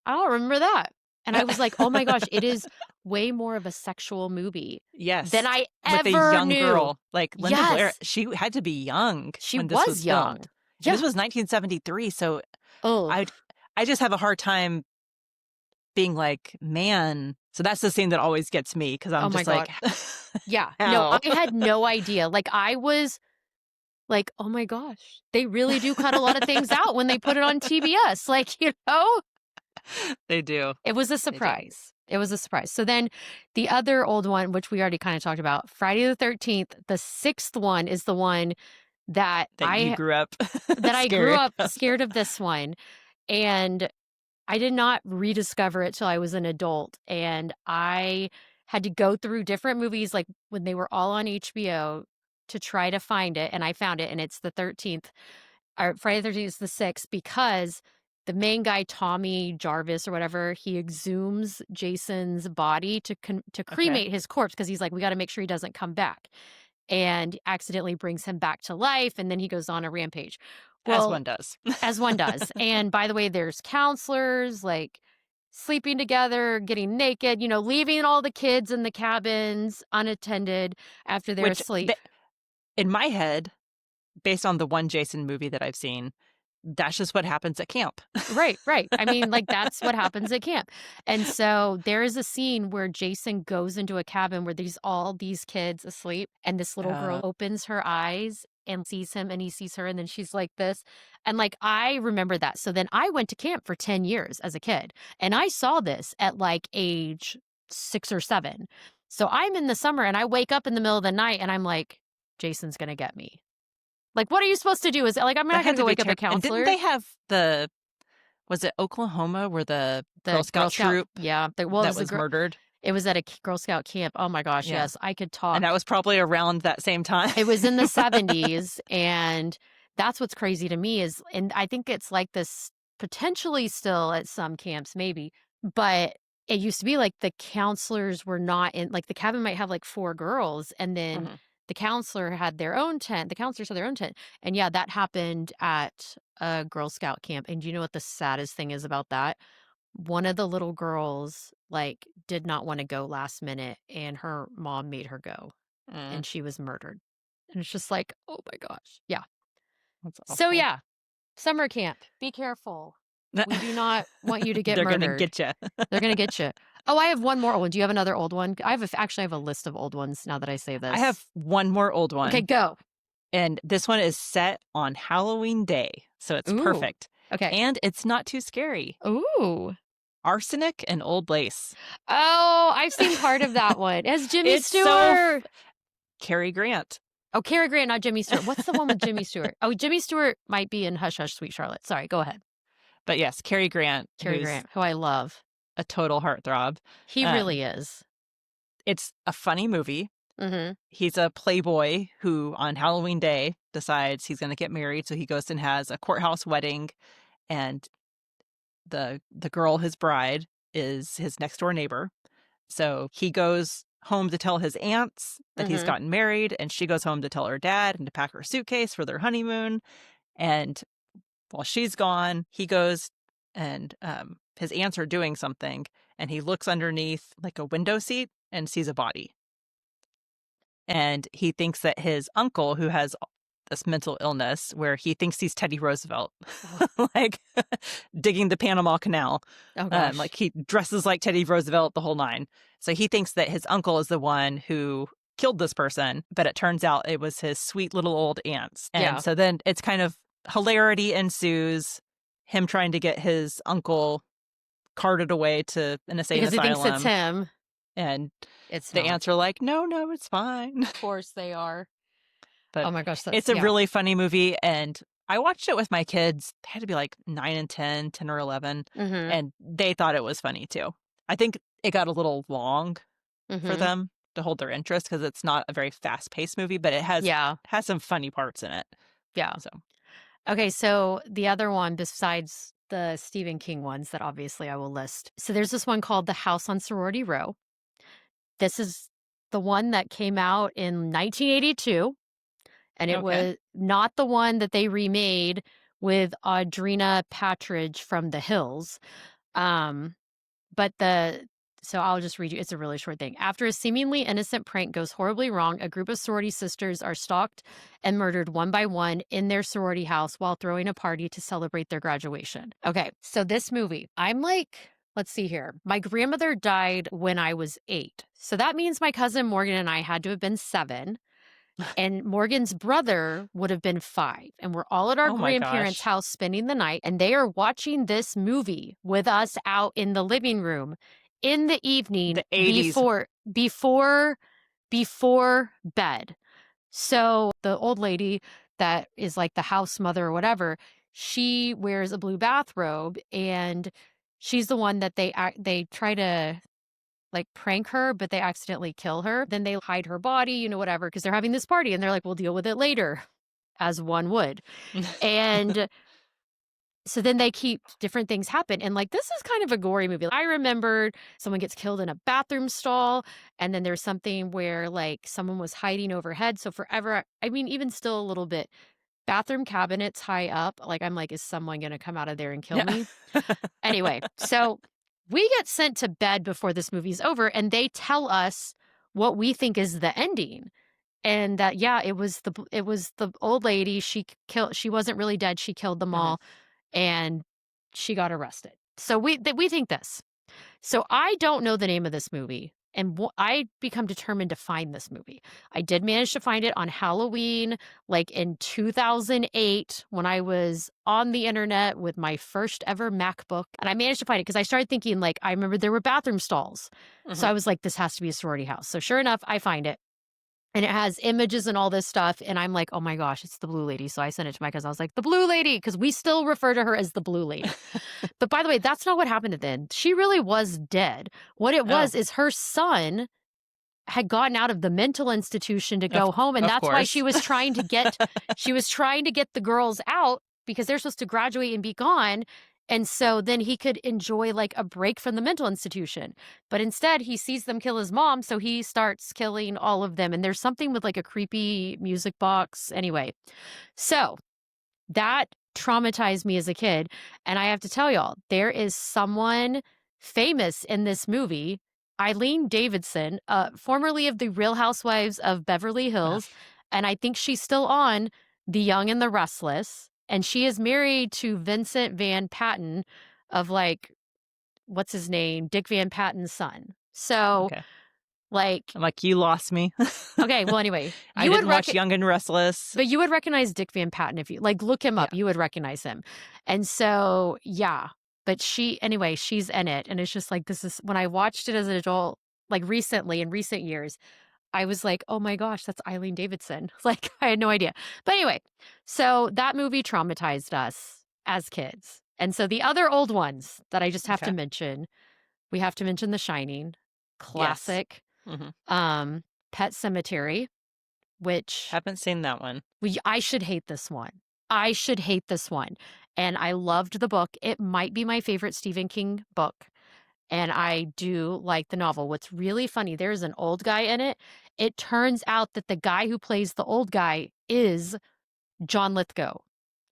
I don't remember that." And I was like, "Oh my gosh, it is way more of a sexual movie than Yes, I with a ever young knew." girl. Like Linda Blair, Yes, she had to be young she when this was was young. filmed. And this Yeah. was 1973, so Oh, I I just have a hard time being like, "Man." So that's the scene that always gets me because I'm oh my just god. like, Yeah. No, "How?" I had no idea. Like, I was like, "Oh my gosh, they really do cut a lot of things out when they put it on TBS." Like, They do. it was a They do. surprise. It was a surprise. So then the other old one, which we already kind of talked about, Friday the 13th, the sixth one is the one that That you grew up I grew scared up of. scared of this one. And I did not rediscover it till I was an adult. And I had to go through different movies, like when they were all on HBO to try to find it. And I found it, and it's the 13th, or Friday the 13th is the 6th, because the main guy, Tommy Jarvis or whatever, he exhumes Jason's body to Okay. cremate his corpse because he's like, we got to make sure he doesn't come back, and accidentally brings him back to life, and then he goes on a rampage. As Well, one does. as one does. And by the way, there's counselors, like, sleeping together, getting naked, leaving all the kids in the cabins unattended after they're Which, asleep. in my head, based on the one Jason movie that I've seen, that's just what happens at camp. Right, right. I mean, like, that's what happens at camp. And so there is a scene where Jason goes into a cabin where there's all these kids asleep, and this little girl opens her eyes and sees him, and he sees her, and then she's like this. And, like, I remember that. So then I went to camp for 10 years as a kid, and I saw this at, like, age 6 or 7. So I'm in the summer, and I wake up in the middle of the night, and I'm like, "Jason's gonna get me." Like, what are you supposed to do? Is like, I'm That not had gonna to go be wake up a terrible. And didn't counselor. they have was it Oklahoma where the Girl The Girl Scout Scout, troop yeah, it that was the was girl. murdered? It was at a Girl Scout camp. Oh my gosh, Yeah. yes, I could And talk. that was probably around that same time. It was in the 70s, and that's what's crazy to me is, and I think it's like this potentially still at some camps, maybe, but it used to be like the counselors were not in, like, the cabin might have like 4 girls, and then Mhm. the counselor had their own tent. The counselors had their own tent. And yeah, that happened at a Girl Scout camp. And do you know what the saddest thing is about that? One of the little girls, like, did not wanna go last minute, and her mom made her go, Mm, and she was murdered. And it's just like, "Oh my gosh." Yeah. that's So, awful. yeah, summer camp, be careful. We do not want you to get They're gonna murdered. get you. They're gonna get you. Oh, I have one more old one. Do you have another old one? Actually, I have a list of old ones now that I say I this. have one more old Okay, one, go. and this one is set on Halloween Day, so it's Ooh. perfect. Okay. And it's not too scary. Ooh. Arsenic and Old Lace. Oh, I've seen part of that one. As Jimmy It's so Stewart. Cary Grant. Oh, Cary Grant, not Jimmy Stewart. What's the one with Jimmy Stewart? Oh, Jimmy Stewart might be in Hush Hush, Sweet Charlotte. Sorry, go ahead. But yes, Cary Grant, Cary who's Grant, who I love. a total heartthrob. He Um, really is. it's a funny movie. Mhm. He's a playboy who, on Halloween Day, decides he's going to get married. So he goes and has a courthouse wedding, and the girl, his bride, is his next door neighbor. So he goes home to tell his aunts that he's Mhm. gotten married, and she goes home to tell her dad and to pack her suitcase for their honeymoon. And while she's gone, he goes and his aunts are doing something, and he looks underneath like a window seat and sees a body. And he thinks that his uncle, who has this mental illness where he thinks he's Teddy Roosevelt, like digging the Panama Canal. Oh gosh. Like he dresses like Teddy Roosevelt the whole nine. So he thinks that his uncle is the one who killed this person, but it turns out it was his sweet little old aunts. And Yeah. so then it's kind of hilarity ensues, him trying to get his uncle carted away to an insane Because he thinks it's asylum. him. And It's the not. aunts are like, no, it's fine. Of course they are. But Oh my gosh, it's that's a yeah. really funny movie, and I watched it with my kids. They had to be like 9 and 10 or 11, Mhm. and they thought it was funny too. I think it got a little long for Mhm. them to hold their interest because it's not a very fast-paced movie, but it Yeah. has some funny parts in it. Yeah. So, Okay, so the other one besides the Stephen King ones that obviously I will list. So there's this one called The House on Sorority Row. This is the one that came out in 1982, and it okay. was not the one that they remade with Audrina Patridge from The Hills. Um, but so I'll just read you. It's a really short thing. After a seemingly innocent prank goes horribly wrong, a group of sorority sisters are stalked and murdered one by one in their sorority house while throwing a party to celebrate their graduation. Okay, so this movie, I'm like, let's see here. My grandmother died when I was 8. So that means my cousin Morgan and I had to have been 7. And Morgan's brother would have been 5. And we're all at our Oh my grandparents' gosh. house spending the night. And they are watching this movie with us out in the living room in the evening The 80s. before bed. So the old lady that is like the house mother or whatever, she wears a blue bathrobe, and she's the one that they try to like prank her, but they accidentally kill her. Then they hide her body, whatever, because they're having this party, and they're like, we'll deal with it later, as one would. And so then they keep different things happen. And like, this is kind of a gory movie. I remembered someone gets killed in a bathroom stall. And then there's something where like someone was hiding overhead. So forever, I mean, even still a little bit, bathroom cabinets high up. Like, I'm like, is someone going to come out of there and kill Yeah. me? Anyway, so we get sent to bed before this movie's over, and they tell us what we think is the ending. And that, yeah, it was the old lady. She wasn't really dead. She killed them all, and she got arrested. So we think this. So I don't know the name of this movie, and I become determined to find this movie. I did manage to find it on Halloween, like in 2008, when I was on the internet with my first ever MacBook, and I managed to find it because I started thinking, like, I remember there were bathroom stalls. So I was like, this has to be a sorority house. So sure enough, I find it. And it has images and all this stuff. And I'm like, oh my gosh, it's the blue lady. So I sent it to my cousin. I was like, the blue lady, because we still refer to her as the blue lady. But by the way, that's not what happened at the end. She really was dead. What it was is her son had gotten out of the mental institution to go home. And that's why she was trying to get the girls out, because they're supposed to graduate and be gone. And so then he could enjoy like a break from the mental institution. But instead, he sees them kill his mom. So he starts killing all of them. And there's something with like a creepy music box. Anyway, so that traumatized me as a kid. And I have to tell y'all, there is someone famous in this movie, Eileen Davidson, formerly of the Real Housewives of Beverly Hills. And I think she's still on The Young and the Restless. And she is married to Vincent Van Patten of, like, what's his name? Dick Van Patten's son. So, like... I'm like, you lost me. Okay, well, anyway. I didn't watch Young and Restless. But you would recognize Dick Van Patten if you, like, look him up. You would recognize him. And so, yeah. But she's in it. And it's just like, this is... When I watched it as an adult, like, recently, in recent years... I was like, oh my gosh, that's Eileen Davidson. Like, I had no idea. But anyway, so that movie traumatized us as kids. And so the other old ones that I just have to mention, we have to mention The Shining, classic, Pet Sematary, which... Haven't seen that one. I should hate this one. And I loved the book. It might be my favorite Stephen King book. And I do like the novel. What's really funny, there's an old guy in it. It turns out that the guy who plays the old guy is John Lithgow.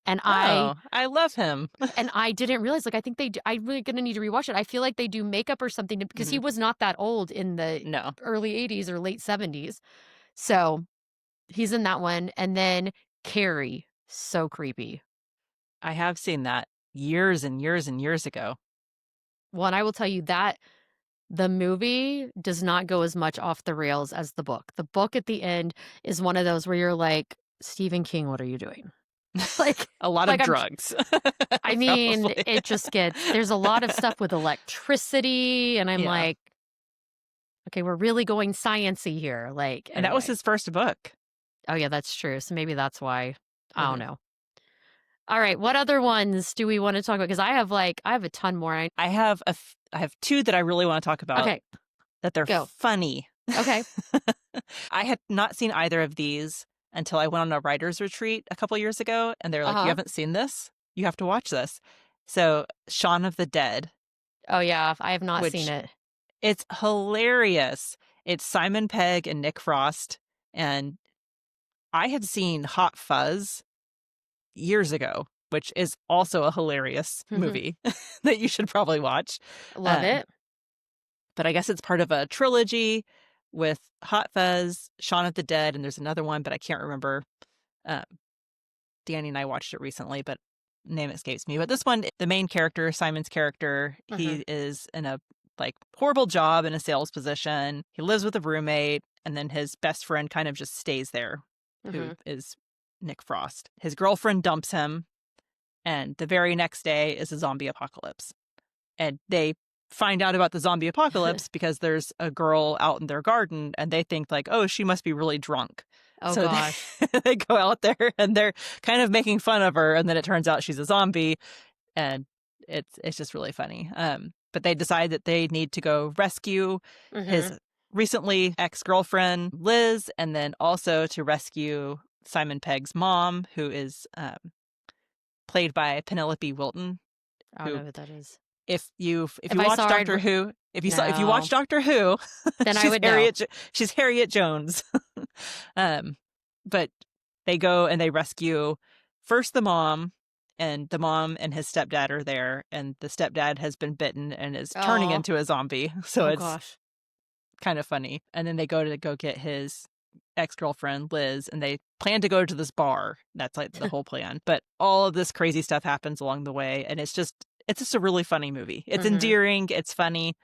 And I love him. And I didn't realize, like, I think I'm really going to need to rewatch it. I feel like they do makeup or something because he was not that old in the early 80s or late 70s. So he's in that one. And then Carrie, so creepy. I have seen that years and years and years ago. Well, and I will tell you that the movie does not go as much off the rails as the book. The book at the end is one of those where you're like, Stephen King, what are you doing? Like a lot of drugs. I mean, it just there's a lot of stuff with electricity. And I'm like, okay, we're really going science-y here. Like, and that was his first book. Oh, yeah, that's true. So maybe that's why. I don't know. All right, what other ones do we want to talk about? Because I have a ton more. I have two that I really want to talk about. Okay, that they're funny. Okay, I had not seen either of these until I went on a writer's retreat a couple years ago, and they're like, "You haven't seen this? You have to watch this." So, Shaun of the Dead. Oh yeah, I have not seen it. It's hilarious. It's Simon Pegg and Nick Frost, and I had seen Hot Fuzz years ago, which is also a hilarious movie that you should probably watch. Love it. But I guess it's part of a trilogy with Hot Fuzz, Shaun of the Dead, and there's another one, but I can't remember. Danny and I watched it recently, but name escapes me. But this one, the main character, Simon's character, he is in a horrible job in a sales position. He lives with a roommate, and then his best friend kind of just stays there, who is Nick Frost. His girlfriend dumps him, and the very next day is a zombie apocalypse. And they find out about the zombie apocalypse because there's a girl out in their garden, and they think like, oh, she must be really drunk. Oh, so gosh. They go out there and they're kind of making fun of her, and then it turns out she's a zombie, and it's just really funny. But they decide that they need to go rescue his recently ex-girlfriend, Liz, and then also to rescue Simon Pegg's mom, who is played by Penelope Wilton. I don't know what that is. If you watch Doctor Who, if you watch Doctor Who, then I would know. She's Harriet Jones. But they go and they rescue first the mom, and the mom and his stepdad are there, and the stepdad has been bitten and is turning Oh. into a zombie. So Oh it's gosh. kind of funny. And then they go get his ex-girlfriend Liz, and they plan to go to this bar. That's like the whole plan. But all of this crazy stuff happens along the way, and it's just a really funny movie. It's endearing, it's funny,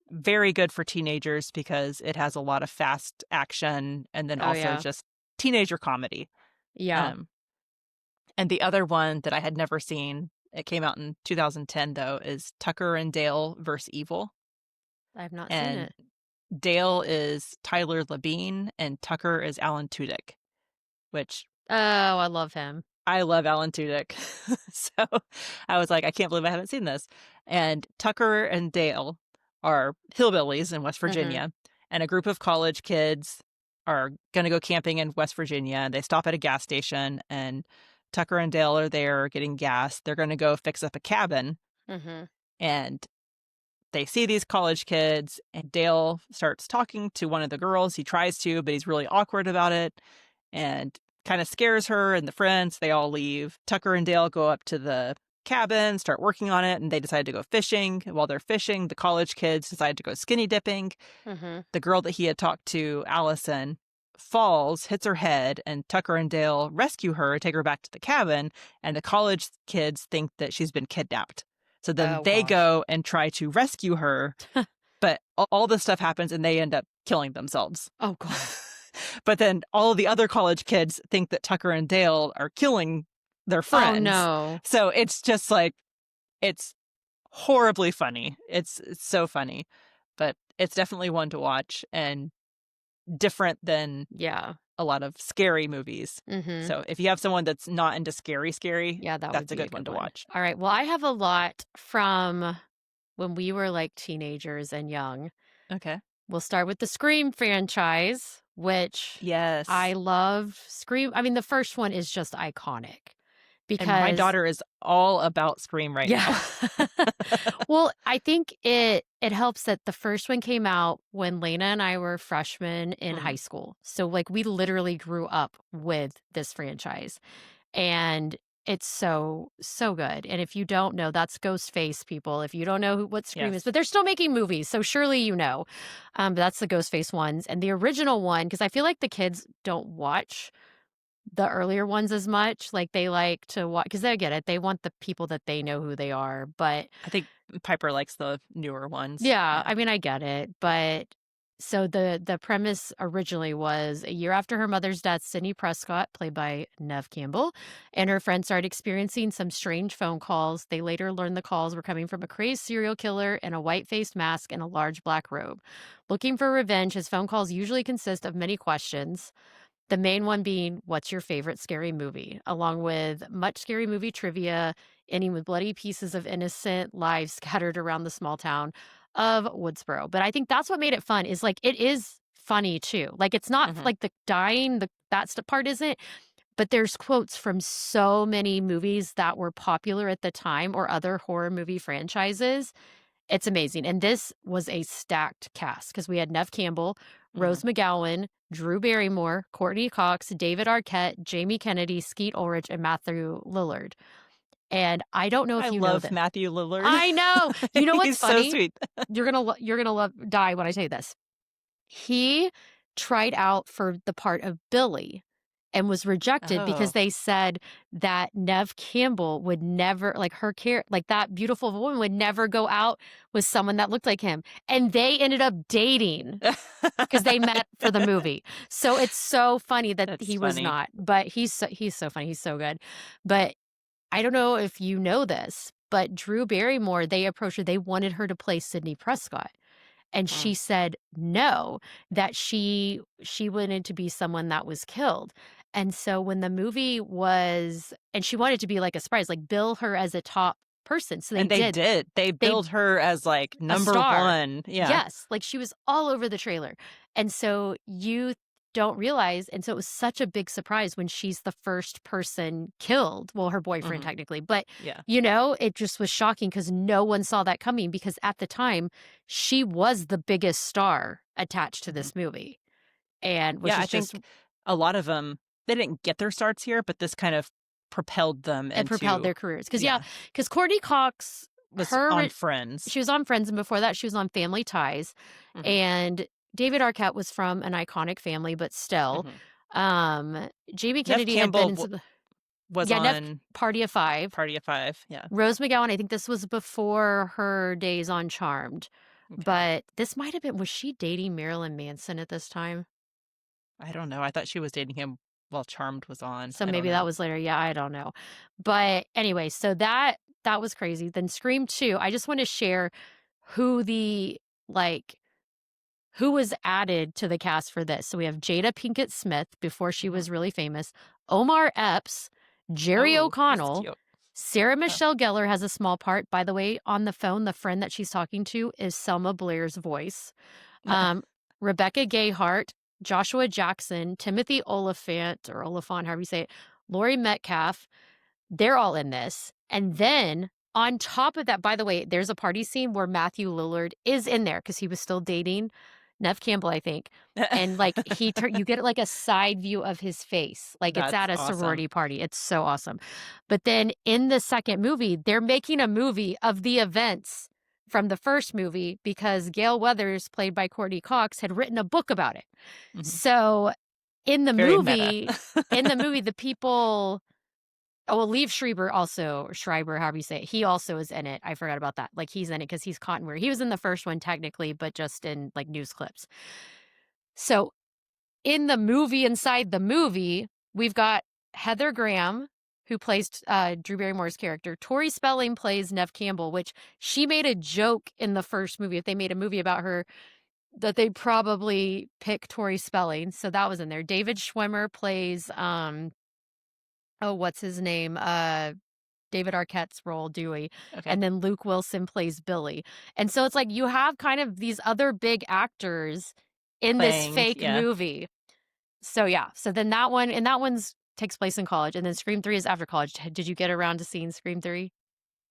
very good for teenagers because it has a lot of fast action and then Oh also yeah. just teenager comedy. Yeah. Um, and the other one that I had never seen, it came out in 2010 though, is Tucker and Dale versus Evil. I've not seen And it. Dale is Tyler Labine and Tucker is Alan Tudyk, which Oh, I love him. I love Alan Tudyk. So I was like, I can't believe I haven't seen this. And Tucker and Dale are hillbillies in West Virginia, and a group of college kids are going to go camping in West Virginia. And they stop at a gas station, and Tucker and Dale are there getting gas. They're going to go fix up a cabin, and they see these college kids, and Dale starts talking to one of the girls. He tries to, but he's really awkward about it and kind of scares her and the friends. They all leave. Tucker and Dale go up to the cabin, start working on it, and they decide to go fishing. While they're fishing, the college kids decide to go skinny dipping. The girl that he had talked to, Allison, falls, hits her head, and Tucker and Dale rescue her, take her back to the cabin, and the college kids think that she's been kidnapped. So then they go and try to rescue her, but all this stuff happens and they end up killing themselves. Oh, God. But then all of the other college kids think that Tucker and Dale are killing their friends. Oh, no. So it's just like, it's horribly funny. It's so funny, but it's definitely one to watch and different than a lot of scary movies. So if you have someone that's not into scary, that's a good one to watch. All right. Well, I have a lot from when we were like teenagers and young. Okay. We'll start with the Scream franchise, which I love. Scream. I mean, the first one is just iconic. Because and my daughter is all about Scream right now. Well, I think it helps that the first one came out when Leyna and I were freshmen in high school. So like we literally grew up with this franchise. And it's so good. And if you don't know, that's Ghostface, people. If you don't know what Scream is, but they're still making movies, so surely you know. But that's the Ghostface ones. And the original one, because I feel like the kids don't watch the earlier ones as much. Like they like to watch, because they get it. They want the people that they know who they are. But I think Piper likes the newer ones. Yeah, I mean, I get it. But so the premise originally was a year after her mother's death, Sydney Prescott, played by Neve Campbell, and her friends started experiencing some strange phone calls. They later learned the calls were coming from a crazed serial killer in a white-faced mask and a large black robe. Looking for revenge, his phone calls usually consist of many questions. The main one being, what's your favorite scary movie? Along with much scary movie trivia, ending with bloody pieces of innocent lives scattered around the small town of Woodsboro. But I think that's what made it fun, is like, it is funny too. Like, it's not like the dying, that's the part isn't, but there's quotes from so many movies that were popular at the time or other horror movie franchises. It's amazing. And this was a stacked cast because we had Neve Campbell, Rose McGowan, Drew Barrymore, Courtney Cox, David Arquette, Jamie Kennedy, Skeet Ulrich, and Matthew Lillard. And I don't know if you know love this. Matthew Lillard. I know. You know what's He's funny? so sweet. You're gonna die when I say this. He tried out for the part of Billy and was rejected because they said that Neve Campbell would never, like her like that beautiful woman would never go out with someone that looked like him. And they ended up dating because they met for the movie. So it's so funny that he was not, but he's so funny. He's so good. But I don't know if you know this, but Drew Barrymore, they approached her. They wanted her to play Sydney Prescott. And she said no, that she wanted to be someone that was killed. And so when the movie was, and she wanted to be like a surprise, like bill her as a top person. So they did. They billed her as like number one. Yeah. Yes. Like she was all over the trailer. And so you don't realize, and so it was such a big surprise when she's the first person killed. Well, her boyfriend technically, but you know, it just was shocking because no one saw that coming, because at the time she was the biggest star attached to this movie. And which is I think a lot of them, they didn't get their starts here, but this kind of propelled them and propelled into their careers. Because Courtney Cox, was on Friends. she was on Friends, and before that, she was on Family Ties. Mhm. And David Arquette was from an iconic family, but still. Mhm. Jamie Neve Kennedy had been Campbell in some, was Nev on Party of Five. Party of Five. Yeah. Rose McGowan, I think this was before her days on Charmed. Okay. But this might have been, was she dating Marilyn Manson at this time? I don't know. I thought she was dating him while Charmed was on. So I don't maybe that know. was later. Yeah, I don't know. But anyway, so that was crazy. Then Scream 2, I just want to share who the like who was added to the cast for this. So we have Jada Pinkett Smith before she Mhm. was really famous, Omar Epps, Jerry Oh, he's O'Connell, cute. Sarah Oh. Michelle Gellar has a small part. By the way, on the phone, the friend that she's talking to is Selma Blair's voice. Um, Rebecca Gayheart, Joshua Jackson, Timothy Oliphant, however you say it, Laurie Metcalf, they're all in this. And then on top of that, by the way, there's a party scene where Matthew Lillard is in there because he was still dating Neve Campbell, I think. And like you get like a side view of his face, like it's That's at a awesome. sorority party. It's so awesome. But then in the second movie, they're making a movie of the events from the first movie because Gail Weathers, played by Courtney Cox, had written a book about it. Mhm. So in the Very meta. movie, the people. Oh, well, Liev Schreiber also, or Schreiber, however you say it, he also is in it. I forgot about that. Like, he's in it because he's Cottonwear. He was in the first one, technically, but just in, like, news clips. So, in the movie, inside the movie, we've got Heather Graham, who plays Drew Barrymore's character. Tori Spelling plays Neve Campbell, which she made a joke in the first movie. If they made a movie about her, that they'd probably pick Tori Spelling. So, that was in there. David Schwimmer plays, what's his name? David Arquette's role, Dewey, Okay. and then Luke Wilson plays Billy. And so it's like you have kind of these other big actors in this Playing, fake yeah. movie. So yeah, so then that one's takes place in college, and then Scream 3 is after college. Did you get around to seeing Scream 3?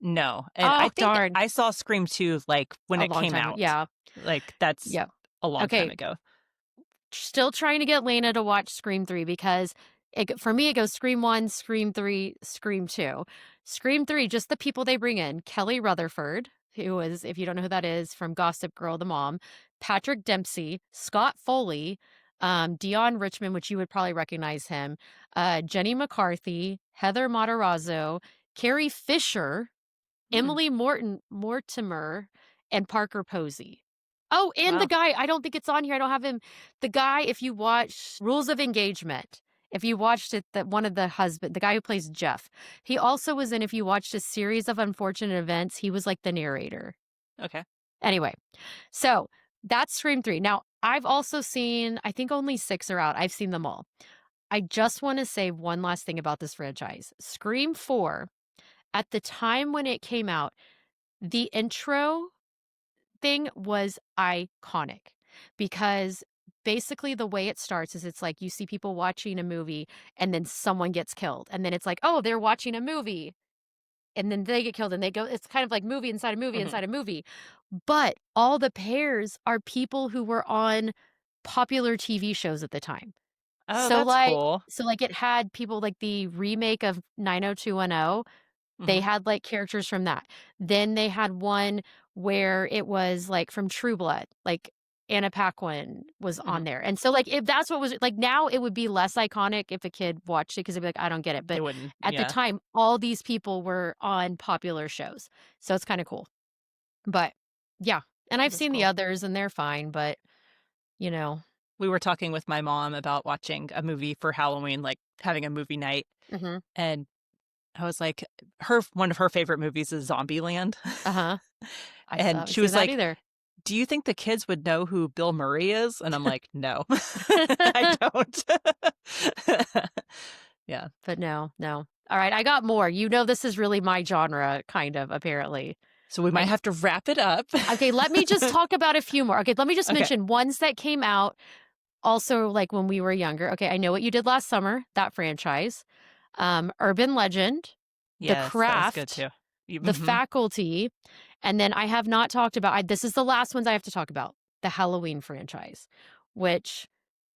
No, and I Oh, think darn. I saw Scream 2, like, when A it long came time. out. Yeah. Like, that's Yeah. a long time Okay. ago. Still trying to get Leyna to watch Scream 3 because for me, it goes Scream 1, Scream 3, Scream 2. Scream 3, just the people they bring in. Kelly Rutherford, who is, if you don't know who that is, from Gossip Girl, the mom. Patrick Dempsey, Scott Foley, Dion Richmond, which you would probably recognize him. Jenny McCarthy, Heather Matarazzo, Carrie Fisher, Hmm. Emily Mortimer, and Parker Posey. Oh, and the Wow. guy, I don't think it's on here. I don't have him. The guy, if you watch Rules of Engagement, if you watched it, that one of the guy who plays Jeff, he also was in, if you watched A Series of Unfortunate Events, he was like the narrator. Okay. Anyway, so that's Scream 3. Now, I've also seen, I think only 6 are out. I've seen them all. I just want to say one last thing about this franchise. Scream 4, at the time when it came out, the intro thing was iconic because basically the way it starts is it's like you see people watching a movie and then someone gets killed. And then it's like, oh, they're watching a movie. And then they get killed and they go, it's kind of like movie inside a movie Mhm. inside a movie. But all the pairs are people who were on popular TV shows at the time. Oh, So that's like, cool. so like it had people like the remake of 90210. They Mhm. had, like, characters from that. Then they had one where it was, like, from True Blood, like, Anna Paquin was on Mhm. there, and so, like, if that's what was like, now it would be less iconic if a kid watched it because 'cause they'd be like, "I don't get it," They but wouldn't, at the yeah. time, all these people were on popular shows, so it's kinda cool. But, yeah, and I've That's seen the cool. others, and they're fine, but, you know. We were talking with my mom about watching a movie for Halloween, like, having a movie night, Mhm. and I was like, her one of her favorite movies is Zombieland. Uh-huh. I still And haven't she seen was that like, either. "Do you think the kids would know who Bill Murray is?" And I'm like, "No, I don't." Yeah. But no, no. Alright, I got more. You know this is really my genre, kind of, apparently. So we might Like, have to wrap it up. okay, let me just talk about a few more. Okay, let me just Okay. mention ones that came out also, like, when we were younger. Okay, I Know What You Did Last Summer, that franchise. Urban Legend, The Yes, that was good Craft, too. You The mhm. Faculty, and then I have not talked about this is the last ones I have to talk about, the Halloween franchise, which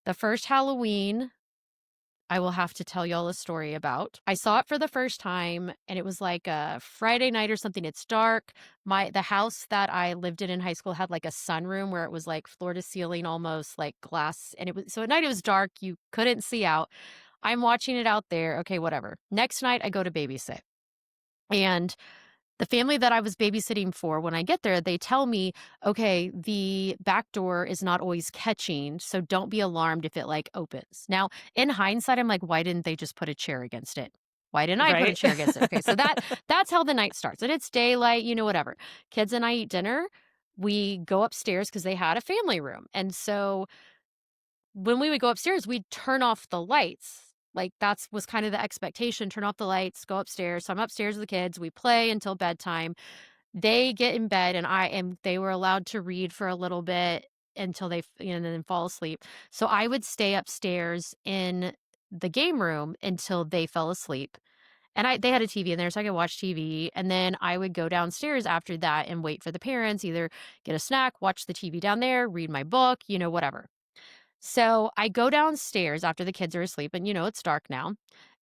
the first Halloween I will have to tell y'all a story about. I saw it for the first time, and it was like a Friday night or something. It's dark. The house that I lived in high school had like a sunroom where it was like floor to ceiling, almost like glass. And it was so at night it was dark. You couldn't see out. I'm watching it out there. Okay, whatever. Next night I go to babysit. And the family that I was babysitting for, when I get there, they tell me, okay, the back door is not always catching, so don't be alarmed if it like opens. Now, in hindsight, I'm like, why didn't they just put a chair against it? Why didn't I put a Right? chair against it? Okay, so that's how the night starts. And it's daylight, whatever. Kids and I eat dinner. We go upstairs because they had a family room. And so when we would go upstairs, we'd turn off the lights. Like that's was kind of the expectation. Turn off the lights, go upstairs. So I'm upstairs with the kids. We play until bedtime. They get in bed and they were allowed to read for a little bit until and then fall asleep. So I would stay upstairs in the game room until they fell asleep. And they had a TV in there so I could watch TV. And then I would go downstairs after that and wait for the parents, either get a snack, watch the TV down there, read my book, whatever. So I go downstairs after the kids are asleep and it's dark now.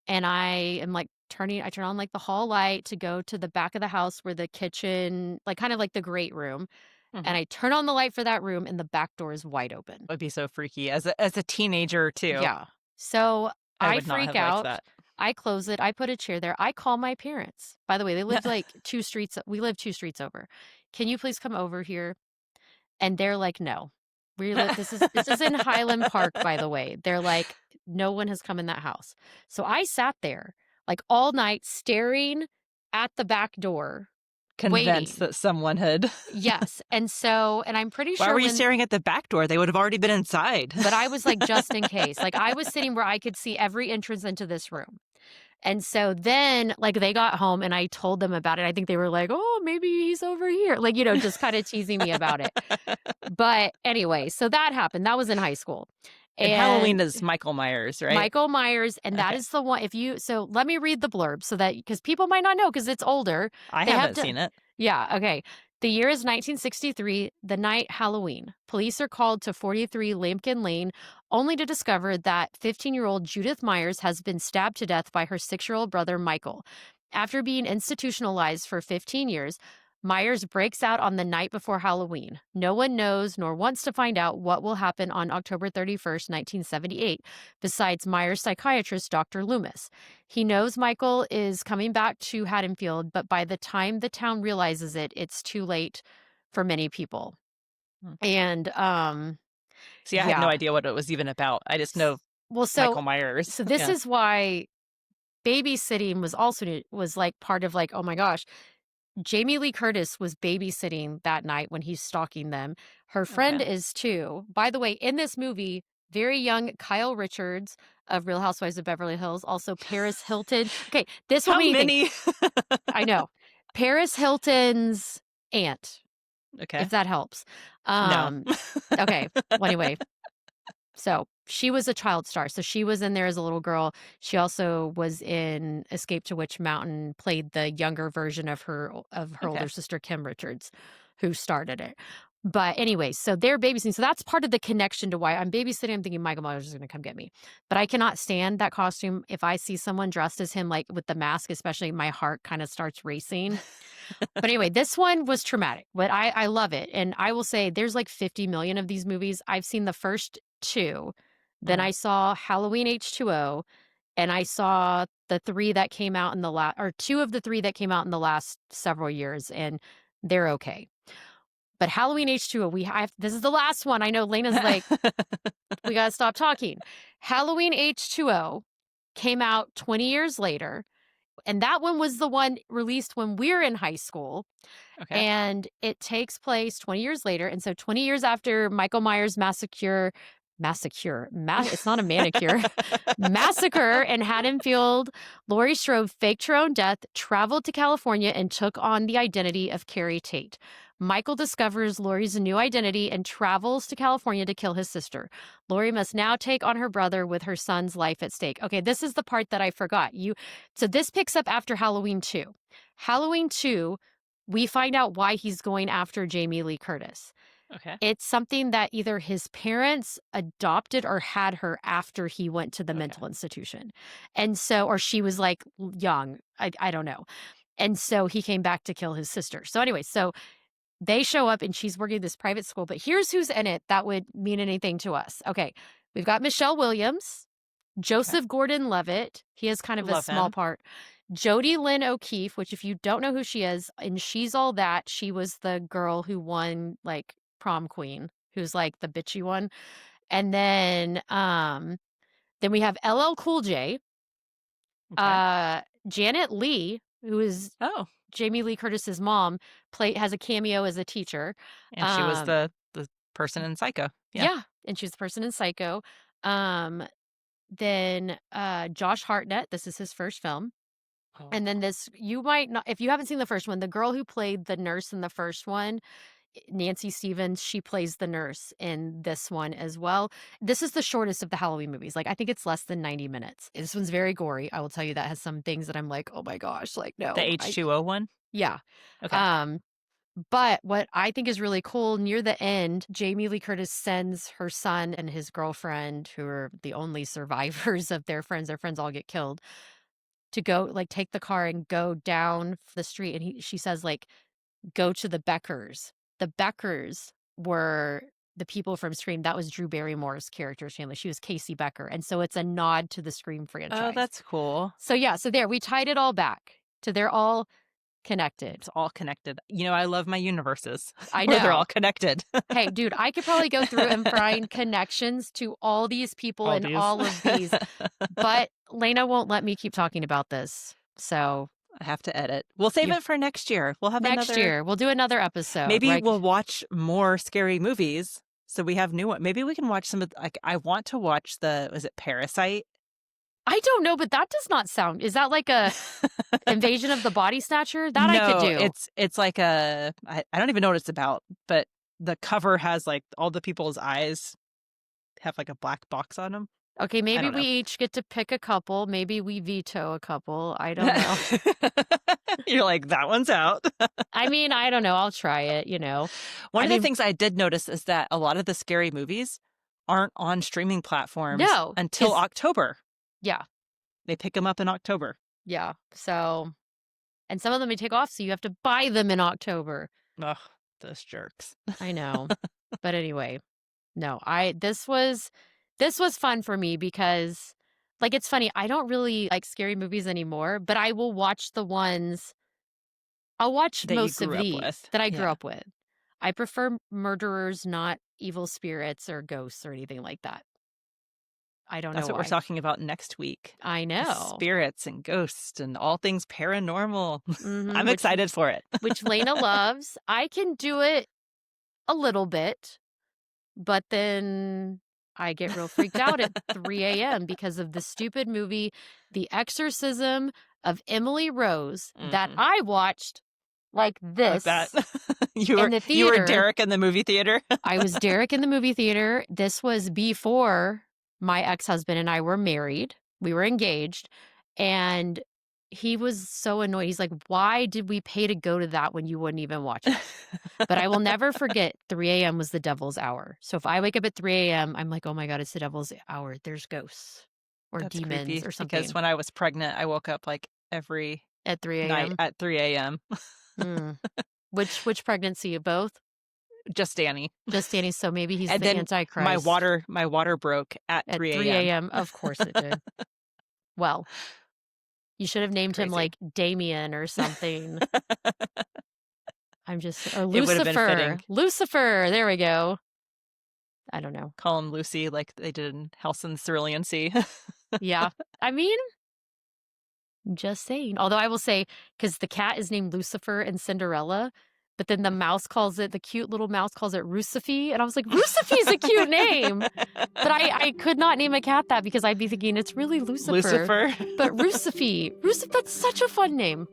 And I am like I turn on like the hall light to go to the back of the house where the kitchen, like kind of like the great room. And Mhm. I turn on the light for that room and the back door is wide open. Would be so freaky as a teenager too. Yeah. So I I would not freak have liked out. that. I close it. I put a chair there. I call my parents. By the way, they lived like we live 2 streets over. Can you please come over here? And they're like, "No. This is in Highland Park, by the way." They're like, "No one has come in that house." So I sat there, like, all night staring at the back door, Convinced waiting. that someone had Yes, and I'm pretty Why sure were you staring at the back door? They would have already been inside. but I was like, just in case. Like, I was sitting where I could see every entrance into this room. And so then, like, they got home and I told them about it. I think they were like, "Oh, maybe he's over here." Like, just kinda teasing me about it. But anyway, so that happened. That was in high school. And Halloween And is Michael Myers, right? Michael Myers, and that Okay. is the one so let me read the blurb so that because people might not know because it's older. I They have haven't to seen it. Yeah, okay. The year is 1963, the night Halloween. Police are called to 43 Lambkin Lane only to discover that 15-year-old Judith Myers has been stabbed to death by her 6-year-old brother Michael. After being institutionalized for 15 years, Myers breaks out on the night before Halloween. No one knows nor wants to find out what will happen on October 31st, 1978, besides Myers' psychiatrist, Dr. Loomis. He knows Michael is coming back to Haddonfield, but by the time the town realizes it, it's too late for many people. Hmm. And See, I had no yeah. idea what it was even about. I just know Well, Michael Myers. so this Yeah. is why babysitting was like part of like, oh my gosh, Jamie Lee Curtis was babysitting that night when he's stalking them. Her friend Okay. is too. By the way, in this movie, very young Kyle Richards of Real Housewives of Beverly Hills, also Paris Hilton. Okay, this will How make you think. many? I know. Paris Hilton's aunt, Okay. if that helps. No. Um, okay. Well, anyway, so she was a child star. So she was in there as a little girl. She also was in Escape to Witch Mountain, played the younger version of her Okay. older sister, Kim Richards, who started it. But anyway, so they're babysitting. So that's part of the connection to why I'm babysitting. I'm thinking Michael Myers is going to come get me. But I cannot stand that costume. If I see someone dressed as him, like with the mask, especially, my heart kind of starts racing. But anyway, this one was traumatic, but I love it. And I will say there's like 50 million of these movies. I've seen the first two. Then Mhm. I saw Halloween H2O, and I saw the three that came out in the last, or two of the three that came out in the last several years, and they're okay. But Halloween H2O, this is the last one. I know Lena's like, we got to stop talking. Halloween H2O came out 20 years later, and that one was the one released when we're in high school. Okay. And it takes place 20 years later. And so 20 years after Michael Myers' it's not a manicure, massacre in Haddonfield, Laurie Strode faked her own death, traveled to California, and took on the identity of Carrie Tate. Michael discovers Laurie's new identity and travels to California to kill his sister. Laurie must now take on her brother with her son's life at stake. Okay, this is the part that I forgot. So this picks up after Halloween 2. Halloween 2, we find out why he's going after Jamie Lee Curtis. Okay. It's something that either his parents adopted or had her after he went to the Okay. mental institution. And so, or she was like young. I don't know. And so he came back to kill his sister. So anyway, so they show up and she's working at this private school, but here's who's in it that would mean anything to us. Okay. We've got Michelle Williams, Okay. Joseph Gordon-Levitt. He has kind of a Love small him. part. Jodie Lynn O'Keefe, which if you don't know who she is, and She's All That, she was the girl who won like prom queen, who's like the bitchy one. And then we have LL Cool J, Okay. Janet Leigh, who is Oh, Jamie Lee Curtis's mom, has a cameo as a teacher. and she was Um, the person in Psycho. Yeah. yeah, and she's the person in Psycho. Um, then Josh Hartnett, this is his first film. Oh. And then this, you might not, if you haven't seen the first one, the girl who played the nurse in the first one, Nancy Stevens, she plays the nurse in this one as well. This is the shortest of the Halloween movies. Like, I think it's less than 90 minutes. This one's very gory. I will tell you that has some things that I'm like, oh my gosh, like, The no. H2O one? Yeah. Okay. Um, but what I think is really cool, near the end, Jamie Lee Curtis sends her son and his girlfriend, who are the only survivors of their friends all get killed, to go, like, take the car and go down the street. And she says, like, go to the Beckers. The Beckers were the people from Scream. That was Drew Barrymore's character's family. She was Casey Becker. And so it's a nod to the Scream Oh, franchise. that's cool. So yeah, so there, we tied it all back to they're all connected. It's all connected. You know, I love my universes I where they're know. all connected. Hey, dude, I could probably go through and find connections to all these people All and these. all of these, but Leyna won't let me keep talking about this. So I have to edit. We'll save it for next year. We'll have next year, we'll do another episode. Maybe we'll watch more scary movies. So we have new one. Maybe we can watch some of, like, I want to watch was it Parasite? I don't know, but that does not sound. Is that like a Invasion of the Body Snatcher? That I could do. It's like I don't even know what it's about, but the cover has like all the people's eyes have like a black box on them. Okay, maybe we each get to pick a couple. Maybe we veto a couple. I don't know. You're like, that one's out. I mean, I don't know. I'll try it, you know. One of the things I did notice is that a lot of the scary movies aren't on streaming platforms until October. Yeah. They pick them up in October. Yeah. So, and some of them may take off, so you have to buy them in October. Ugh, those jerks. I know. But anyway, no, this was fun for me because, like, it's funny. I don't really like scary movies anymore, but I will watch the ones. I'll watch that most of these that I grew Yeah. up with. I prefer murderers, not evil spirits or ghosts or anything like that. I don't know That's what why. we're talking about next week. I know. Spirits and ghosts and all things paranormal. I'm excited for it. Which Leyna loves. I can do it a little bit, but then I get real freaked out at 3 a.m. because of the stupid movie, The Exorcism of Emily Rose, that I watched like this. Like that. You were Derek in the movie theater? I was Derek in the movie theater. This was before my ex-husband and I were married. We were engaged. And he was so annoyed. He's like, why did we pay to go to that when you wouldn't even watch it? But I will never forget 3 a.m. was the devil's hour. So if I wake up at 3 a.m., I'm like, oh my God, it's the devil's hour. There's ghosts or demons creepy, or something. Because when I was pregnant, I woke up like every at 3 a.m. night at 3 a.m. Which pregnancy? Both? Just Danny. Just Danny. So maybe he's and the then Antichrist. My water broke at 3 a.m. Of course it did. Well, you should have named him like Damien or something. Or Lucifer. Lucifer. There we go. I don't know. Call him Lucy like they did in House in the Cerulean Sea. Yeah. I mean, just saying. Although I will say, because the cat is named Lucifer and Cinderella, but then the cute little mouse calls it Rucife. And I was like, Rucife's a cute name. But I could not name a cat that because I'd be thinking it's really Lucifer. But Rucife. That's such a fun name.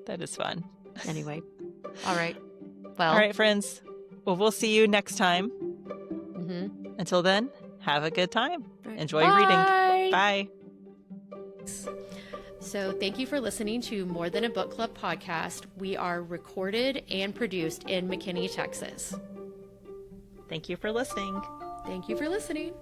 That is fun. Anyway. All right. Well. All right, friends. Well, we'll see you next time. Until then, have a good time. Right. Enjoy reading. Bye. So thank you for listening to More Than a Book Club podcast. We are recorded and produced in McKinney, Texas. Thank you for listening. Thank you for listening.